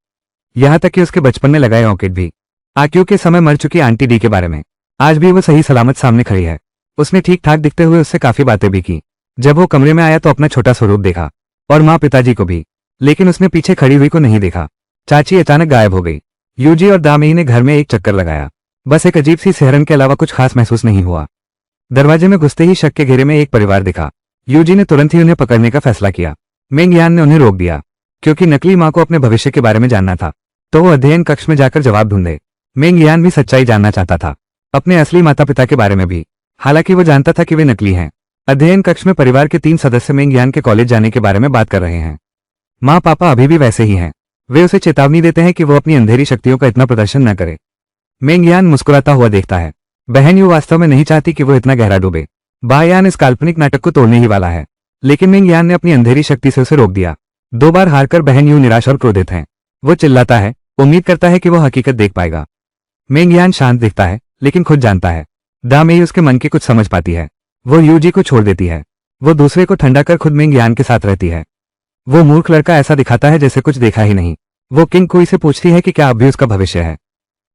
यहां तक कि उसके बचपन में लगाए ऑर्किड भी। आक्यू के समय मर चुकी आंटी डी के बारे में आज भी वो सही सलामत सामने खड़ी है। उसने ठीक ठाक दिखते हुए उससे काफी बातें भी की। जब वो कमरे में आया तो अपना छोटा स्वरूप देखा, और माँ पिताजी को भी, लेकिन उसने पीछे खड़ी हुई को नहीं देखा। चाची अचानक गायब हो गई। यूजी और दामेई ने घर में एक चक्कर लगाया, बस एक अजीब सी सिहरन के अलावा कुछ खास महसूस नहीं हुआ। दरवाजे में घुसते ही शक के घेरे में एक परिवार दिखा। यूजी ने तुरंत ही उन्हें पकड़ने का फैसला किया। मेंग यान ने उन्हें रोक दिया, क्योंकि नकली माँ को अपने भविष्य के बारे में जानना था, तो वो अध्ययन कक्ष में जाकर जवाब ढूंढे। मेंग यान भी सच्चाई जानना चाहता था, अपने असली माता पिता के बारे में भी, हालांकि वो जानता था कि वे नकली हैं। अध्ययन कक्ष में परिवार के 3 सदस्य मेंग यान के कॉलेज जाने के बारे में बात कर रहे हैं। माँ पापा अभी भी वैसे ही हैं। वे उसे चेतावनी देते हैं कि वो अपनी अंधेरी शक्तियों का इतना प्रदर्शन न करे। मेंग यान मुस्कुराता हुआ देखता है। बहन यू वास्तव में नहीं चाहती कि वो इतना गहरा डूबे। बा यान इस काल्पनिक नाटक को तोड़ने ही वाला है, लेकिन मेंग यान ने अपनी अंधेरी शक्ति से उसे रोक दिया। 2 बार हारकर बहन यू निराश और क्रोधित है। वो चिल्लाता है, उम्मीद करता है कि वो हकीकत देख पाएगा। मेंग यान शांत दिखता है, लेकिन खुद जानता है दामेई उसके मन की कुछ समझ पाती है। वो यूजी को छोड़ देती है। वो दूसरे को ठंडा कर खुद मेंग यान के साथ रहती है। वो मूर्ख लड़का ऐसा दिखाता है जैसे कुछ देखा ही नहीं। वो किंग कुई से पूछती है कि क्या अब भी उसका भविष्य है।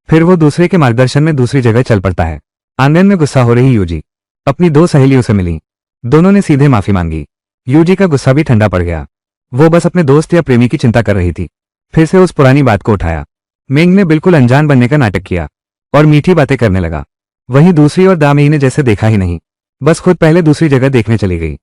फिर वो दूसरे के मार्गदर्शन में दूसरी जगह चल पड़ता है। आंगन में गुस्सा हो रही यूजी अपनी 2 सहेलियों से मिली। दोनों ने सीधे माफी मांगी। यूजी का गुस्सा भी ठंडा पड़ गया। वो बस अपने दोस्त या प्रेमी की चिंता कर रही थी। फिर से उस पुरानी बात को उठाया। मेंग ने बिल्कुल अनजान बनने का नाटक किया और मीठी बातें करने लगा। वहीं दूसरी ओर दामेई ने जैसे देखा ही नहीं, बस खुद पहले दूसरी जगह देखने चली गई।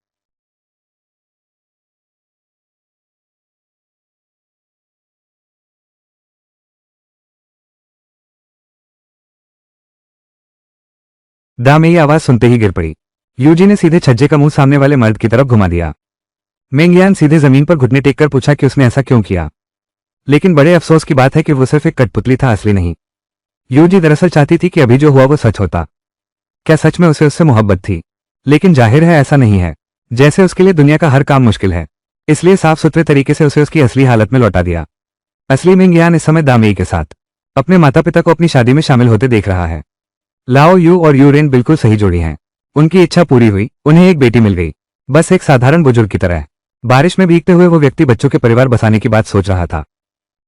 दामेई आवाज सुनते ही गिर पड़ी। यूजी ने सीधे छज्जे का मुंह सामने वाले मर्द की तरफ घुमा दिया। मेंग यान सीधे जमीन पर घुटने टेककर पूछा कि उसने ऐसा क्यों किया। लेकिन बड़े अफसोस की बात है कि वो सिर्फ एक कठपुतली था, असली नहीं। यूजी दरअसल चाहती थी कि अभी जो हुआ वो सच होता। क्या सच में उसे उससे मोहब्बत थी? लेकिन जाहिर है ऐसा नहीं है। जैसे उसके लिए दुनिया का हर काम मुश्किल है, इसलिए साफ सुथरे तरीके से उसे उसकी असली हालत में लौटा दिया। असली मेंग यान इस समय दामेई के साथ अपने माता पिता को अपनी शादी में शामिल होते देख रहा है। लाओ यू और यूरेन बिल्कुल सही जोड़ी हैं। उनकी इच्छा पूरी हुई, उन्हें एक बेटी मिल गई, बस एक साधारण बुजुर्ग की तरह। बारिश में भीगते हुए वो व्यक्ति बच्चों के परिवार बसाने की बात सोच रहा था।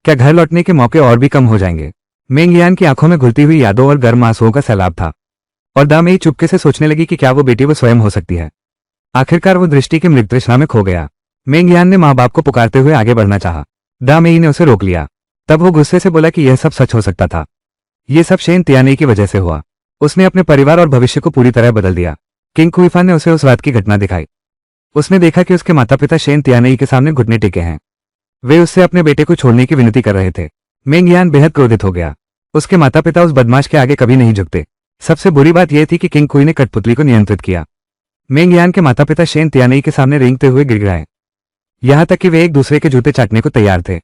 क्या घर लौटने के मौके और भी कम हो जाएंगे? मेंग यान की आंखों में घुलती हुई यादों और गर्म आंसुओं का सैलाब था। और दामेई चुपके से सोचने लगी कि क्या वो बेटी वो स्वयं हो सकती है। आखिरकार वो दृष्टि की मृग तृष्णा में खो गया। मेंग यान ने माँ बाप को पुकारते हुए आगे बढ़ना चाहा। दामेई ने उसे रोक लिया। तब वो गुस्से से बोला कि यह सब सच हो सकता था। ये सब शेन तियानेई की वजह से हुआ। उसने अपने परिवार और भविष्य को पूरी तरह बदल दिया। किंग कुइफान ने उसे उस रात की घटना दिखाई। उसने देखा कि उसके माता पिता शेन तियानेई के सामने घुटने टेके हैं। वे उससे अपने बेटे को छोड़ने की विनती कर रहे थे। मेंग यान बेहद क्रोधित हो गया। उसके माता पिता उस बदमाश के आगे कभी नहीं झुकते। सबसे बुरी बात यह थी कि किंग कुई ने कठपुतली को नियंत्रित किया। मेंग यान के माता पिता शेन तियानेई के सामने रेंगते हुए गिड़गिड़ाए। यहां तक कि वे एक दूसरे के जूते चाटने को तैयार थे।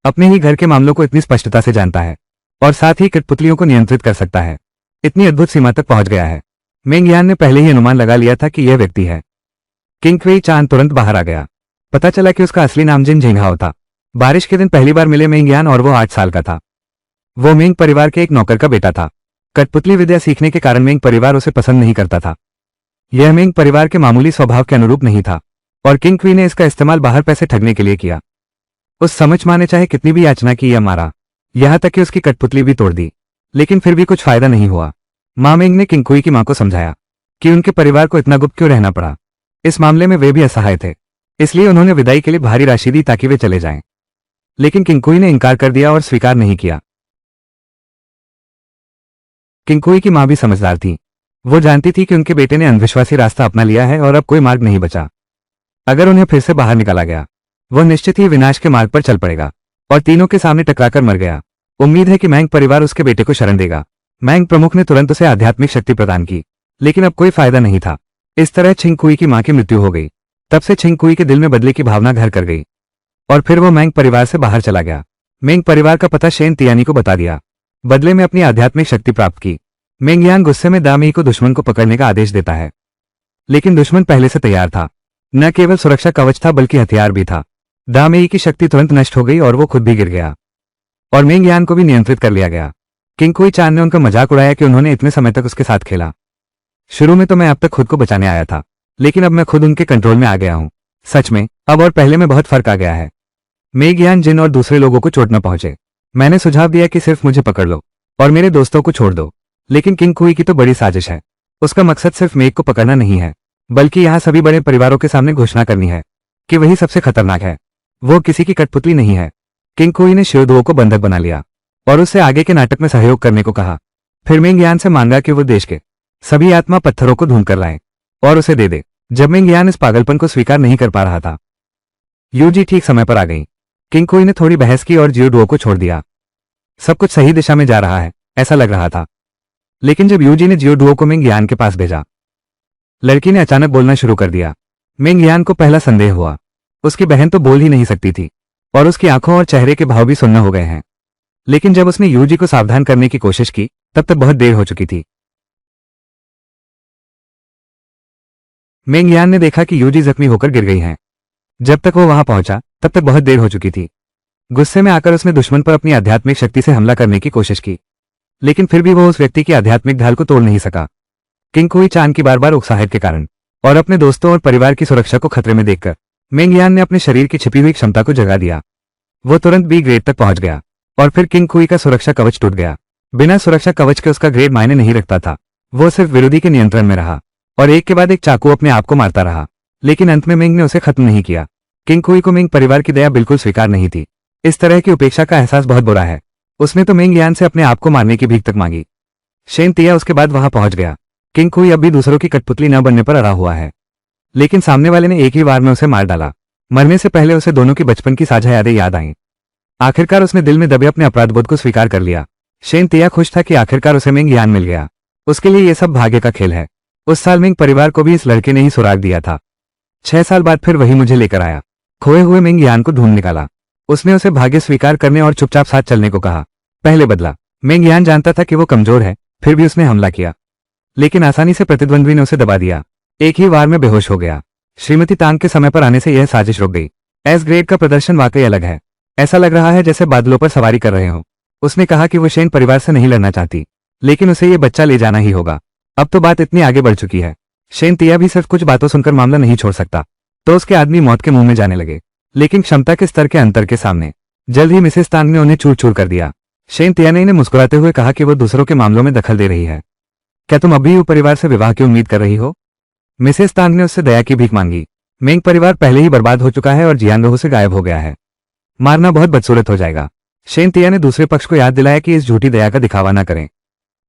अपने ही घर के मामलों को इतनी स्पष्टता से जानता है और साथ ही कठपुतलियों को नियंत्रित कर सकता है। इतनी अद्भुत सीमा तक पहुंच गया है। मेंग यान ने पहले ही अनुमान लगा लिया था कि यह व्यक्ति है। किंग क्वेई चान तुरंत बाहर आ गया। पता चला कि उसका असली नाम जिन झेंघाओ था। बारिश के दिन पहली बार मिले मेंग यान और वो 8 साल का था। वो मेंग परिवार के एक नौकर का बेटा था। कठपुतली विद्या सीखने के कारण मेंग परिवार उसे पसंद नहीं करता था। यह मेंग परिवार के मामूली स्वभाव के अनुरूप नहीं था और किंग क्वी ने इसका इस्तेमाल बाहर पैसे ठगने के लिए किया। उस समझ माँ ने चाहे कितनी भी याचना की या मारा, यहां तक कि उसकी कठपुतली भी तोड़ दी, लेकिन फिर भी कुछ फायदा नहीं हुआ। माँ मेंग ने किंग क्वी की मां को समझाया कि उनके परिवार को इतना गुप्त क्यों रहना पड़ा। इस मामले में वे भी असहाय थे, इसलिए उन्होंने विदाई के लिए भारी राशि दी ताकि वे चले जाएं। लेकिन किंग क्वी ने इनकार कर दिया और स्वीकार नहीं किया। किंग क्वी की मां भी समझदार थी। वो जानती थी कि उनके बेटे ने अंधविश्वासी रास्ता अपना लिया है और अब कोई मार्ग नहीं बचा। अगर उन्हें फिर से बाहर निकाला गया, वह निश्चित ही विनाश के मार्ग पर चल पड़ेगा और तीनों के सामने टकराकर मर गया। उम्मीद है कि मैंग परिवार उसके बेटे को शरण देगा। मैंग प्रमुख ने तुरंत उसे आध्यात्मिक शक्ति प्रदान की, लेकिन अब कोई फायदा नहीं था। इस तरह छिंग कुई की मां की मृत्यु हो गई। तब से छिंग कुई के दिल में बदले की भावना घर कर गई और फिर वो मैंग परिवार से बाहर चला गया। मेंग परिवार का पता शेन तियानी को बता दिया। बदले में अपनी आध्यात्मिक शक्ति प्राप्त की। मेंग यान गुस्से में दामेई को दुश्मन को पकड़ने का आदेश देता है, लेकिन दुश्मन पहले से तैयार था। न केवल सुरक्षा कवच था बल्कि हथियार भी था। दामेई की शक्ति तुरंत नष्ट हो गई और वो खुद भी गिर गया और मेंग यान को भी नियंत्रित कर लिया गया। किंग कुई चान ने उनका मजाक उड़ाया कि उन्होंने इतने समय तक उसके साथ खेला। शुरू में तो मैं अब तक खुद को बचाने आया था, लेकिन अब मैं खुद उनके कंट्रोल में आ गया हूं। सच में अब और पहले में बहुत फर्क आ गया है। मेंग यान जिन और दूसरे लोगों को चोट न पहुंचे। मैंने सुझाव दिया कि सिर्फ मुझे पकड़ लो और मेरे दोस्तों को छोड़ दो, लेकिन किंग कुई की तो बड़ी साजिश है। उसका मकसद सिर्फ मेघ को पकड़ना नहीं है, बल्कि यहाँ सभी बड़े परिवारों के सामने घोषणा करनी है कि वही सबसे खतरनाक है। वो किसी की कठपुतली नहीं है। किंग कुई ने शिवदुओ को बंधक बना लिया और उससे आगे के नाटक में सहयोग करने को कहा। फिर मेंग यान से मांगा कि वो देश के सभी आत्मा पत्थरों को ढूंढ कर लाए और उसे दे दे। जब मेंग यान इस पागलपन को स्वीकार नहीं कर पा रहा था, यूजी ठीक समय पर आ गई। किंग कुई ने थोड़ी बहस की और जियोडुओ को छोड़ दिया। सब कुछ सही दिशा में जा रहा है ऐसा लग रहा था, लेकिन जब यूजी ने जियोडुओ को मेंग यान के पास भेजा, लड़की ने अचानक बोलना शुरू कर दिया। मेंग यान को पहला संदेह हुआ। उसकी बहन तो बोल ही नहीं सकती थी और उसकी आंखों और चेहरे के भाव भी सुन्न हो गए हैं। लेकिन जब उसने यूजी को सावधान करने की कोशिश की, तब तक बहुत देर हो चुकी थी। मेंग यान ने देखा कि यूजी जख्मी होकर गिर गई हैं। जब तक वो वहां पहुंचा, तब तक बहुत देर हो चुकी थी। गुस्से में आकर उसने दुश्मन पर अपनी आध्यात्मिक शक्ति से हमला करने की कोशिश की, लेकिन फिर भी वो उस व्यक्ति की आध्यात्मिक ढाल को तोड़ नहीं सका। किंग कुई चान की बार बार उकसाहट के कारण और अपने दोस्तों और परिवार की सुरक्षा को खतरे में देखकर मेंग यान ने अपने शरीर की छिपी हुई क्षमता को जगा दिया। वो तुरंत बी ग्रेड तक पहुंच गया और फिर किंग कुई का सुरक्षा कवच टूट गया। बिना सुरक्षा कवच के उसका ग्रेड मायने नहीं रखता था। वो सिर्फ विरोधी के नियंत्रण में रहा और एक के बाद एक चाकू अपने आप को मारता रहा, लेकिन अंत में मेंग ने उसे खत्म नहीं किया। किंग कुई को मेंग परिवार की दया बिल्कुल स्वीकार नहीं थी। इस तरह की उपेक्षा का एहसास बहुत बुरा है। उसने तो मेंग यान से अपने आप को मारने की भीख तक मांगी। शेन तिया उसके बाद वहां पहुंच गया। किंग कुई अब भी दूसरों की कठपुतली न बनने पर अड़ा हुआ है, लेकिन सामने वाले ने एक ही वार में उसे मार डाला। मरने से पहले उसे दोनों की बचपन की साझा यादें याद आईं। आखिरकार उसने दिल में दबे अपने अपराधबोध को स्वीकार कर लिया। शेन तिया खुश था कि आखिरकार उसे मेंग यान मिल गया। उसके लिए यह सब भाग्य का खेल है। उस साल मेंग परिवार को भी इस लड़के ने ही सुराग दिया था। 6 साल बाद फिर वही मुझे लेकर आया। खोए हुए मेंग यान को ढूंढ निकाला। उसने उसे भाग्य स्वीकार करने और चुपचाप साथ चलने को कहा। पहले बदला। मेंग यान जानता था कि वो कमजोर है, फिर भी उसने हमला किया, लेकिन आसानी से प्रतिद्वंद्वी ने उसे दबा दिया। एक ही वार में बेहोश हो गया। श्रीमती तांग के समय पर आने से यह साजिश रुक गई। एस ग्रेड का प्रदर्शन वाकई अलग है। ऐसा लग रहा है जैसे बादलों पर सवारी कर रहे हो। उसने कहा कि वो शेन परिवार से नहीं लड़ना चाहती, लेकिन उसे ये बच्चा ले जाना ही होगा। अब तो बात इतनी आगे बढ़ चुकी है। शेन तिया भी सिर्फ कुछ बातों सुनकर मामला नहीं छोड़ सकता। तो उसके आदमी मौत के मुंह में जाने लगे, लेकिन क्षमता के स्तर के अंतर के सामने जल्द ही मिसेस तांग ने उन्हें चूर चूर कर दिया। शेन तियाने ने मुस्कुराते हुए कहा कि वो दूसरों के मामलों में दखल दे रही है, क्या तुम अभी भी परिवार से विवाह की उम्मीद कर रही हो? मिसेस तांग ने उससे दया की भीख मांगी। मेंग परिवार पहले ही बर्बाद हो चुका है और जियान बहू से गायब हो गया है। मारना बहुत बदसूरत हो जाएगा। शेन तिया ने दूसरे पक्ष को याद दिलाया कि इस झूठी दया का दिखावा न करें।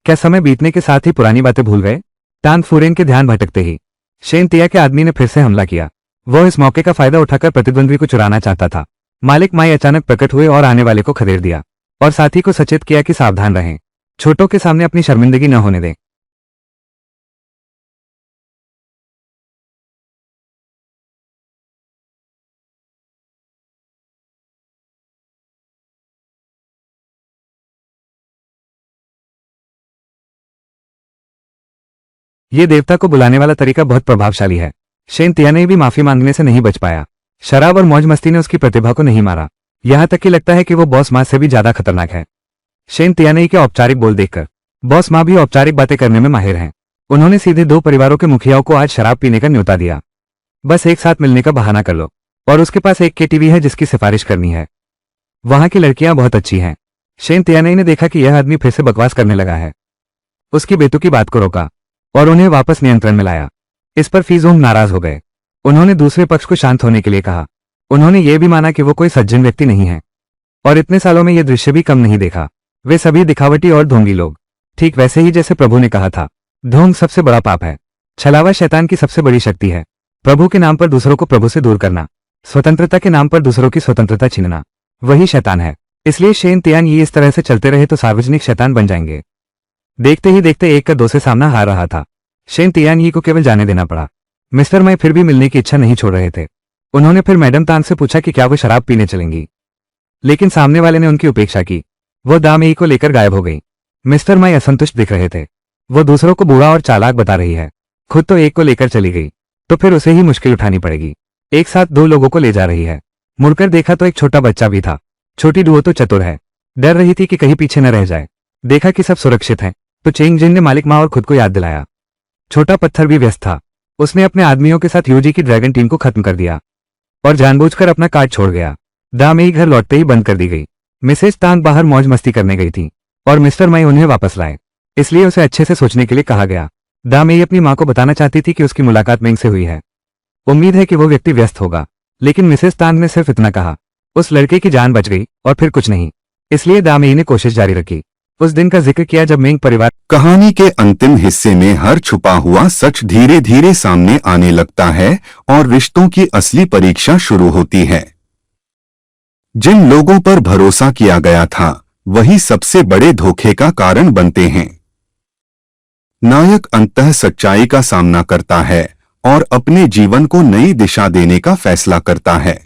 क्या समय बीतने के साथ ही पुरानी बातें भूल गए? टांग फुरेन के ध्यान भटकते ही शेन तिया के आदमी ने फिर से हमला किया। वह इस मौके का फायदा उठाकर प्रतिद्वंद्वी को चुराना चाहता था। मालिक माई अचानक प्रकट हुए और आने वाले को खदेड़ दिया और साथी को सचेत किया कि सावधान रहें, छोटों के सामने अपनी शर्मिंदगी न होने दें। ये देवता को बुलाने वाला तरीका बहुत प्रभावशाली है। शेन तिया ने भी माफी मांगने से नहीं बच पाया। शराब और मौज मस्ती ने उसकी प्रतिभा को नहीं मारा, यहां तक कि लगता है कि वो बॉस माँ से भी ज्यादा खतरनाक है। शेन तियानेई के औपचारिक बोल देखकर बॉस माँ भी औपचारिक बातें करने में माहिर हैं। उन्होंने सीधे दो परिवारों के मुखियाओं को आज शराब पीने का न्योता दिया। बस एक साथ मिलने का बहाना कर लो, और उसके पास एक केटीवी है जिसकी सिफारिश करनी है। वहां की लड़कियां बहुत अच्छी हैं। शेन तियानेई ने देखा कि यह आदमी फिर से बकवास करने लगा है। उसकी बेतुकी बात को रोका और उन्हें वापस नियंत्रण में लाया। इस पर फीजोंग नाराज हो गए। उन्होंने दूसरे पक्ष को शांत होने के लिए कहा। उन्होंने ये भी माना कि वो कोई सज्जन व्यक्ति नहीं है और इतने सालों में ये दृश्य भी कम नहीं देखा। वे सभी दिखावटी और ढोंगी लोग, ठीक वैसे ही जैसे प्रभु ने कहा था। ढोंग सबसे बड़ा पाप है। छलावा शैतान की सबसे बड़ी शक्ति है। प्रभु के नाम पर दूसरों को प्रभु से दूर करना, स्वतंत्रता के नाम पर दूसरों की स्वतंत्रता छीनना, वही शैतान है। इसलिए शेन तियान ये इस तरह से चलते रहे तो सार्वजनिक शैतान बन जाएंगे। देखते ही देखते एक का दो से सामना हार रहा था। शेन तियान ये को केवल जाने देना पड़ा। मिस्टर मई फिर भी मिलने की इच्छा नहीं छोड़ रहे थे। उन्होंने फिर मैडम तान से पूछा कि क्या वो शराब पीने चलेंगी, लेकिन सामने वाले ने उनकी उपेक्षा की। वो दामेई को लेकर गायब हो गई। मिस्टर मई असंतुष्ट दिख रहे थे। वो दूसरों को बूढ़ा और चालाक बता रही है, खुद तो एक को लेकर चली गई तो फिर उसे ही मुश्किल उठानी पड़ेगी। एक साथ दो लोगों को ले जा रही है। मुड़कर देखा तो एक छोटा बच्चा भी था। छोटी डुओ तो चतुर है, डर रही थी कि कहीं पीछे न रह जाए। देखा कि सब सुरक्षित हैं तो चेंग जिन ने मालिक माँ और खुद को याद दिलाया। छोटा पत्थर भी व्यस्त था। उसने अपने आदमियों के साथ यूजी की ड्रैगन टीम को खत्म कर दिया और जानबूझकर अपना कार्ड छोड़ गया। दामेई घर लौटते ही बंद कर दी गई। मिसेज तांग बाहर मौज मस्ती करने गई थी और मिस्टर मई उन्हें वापस लाए, इसलिए उसे अच्छे से सोचने के लिए कहा गया। दामेई अपनी मां को बताना चाहती थी कि उसकी मुलाकात मेंग से हुई है। उम्मीद है कि वो व्यक्ति व्यस्त होगा, लेकिन मिसेज तांग ने सिर्फ इतना कहा। उस लड़के की जान बच गई और फिर कुछ नहीं। इसलिए दामेई ने कोशिश जारी रखी। उस दिन का जिक्र किया जब मेंग परिवार। कहानी के अंतिम हिस्से में हर छुपा हुआ सच धीरे धीरे सामने आने लगता है और रिश्तों की असली परीक्षा शुरू होती है। जिन लोगों पर भरोसा किया गया था वही सबसे बड़े धोखे का कारण बनते हैं। नायक अंततः सच्चाई का सामना करता है और अपने जीवन को नई दिशा देने का फैसला करता है।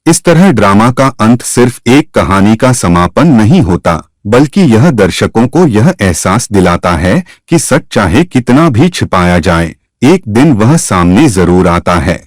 इस तरह ड्रामा का अंत सिर्फ एक कहानी का समापन नहीं होता, बल्कि यह दर्शकों को यह एहसास दिलाता है कि सच चाहे कितना भी छिपाया जाए, एक दिन वह सामने जरूर आता है।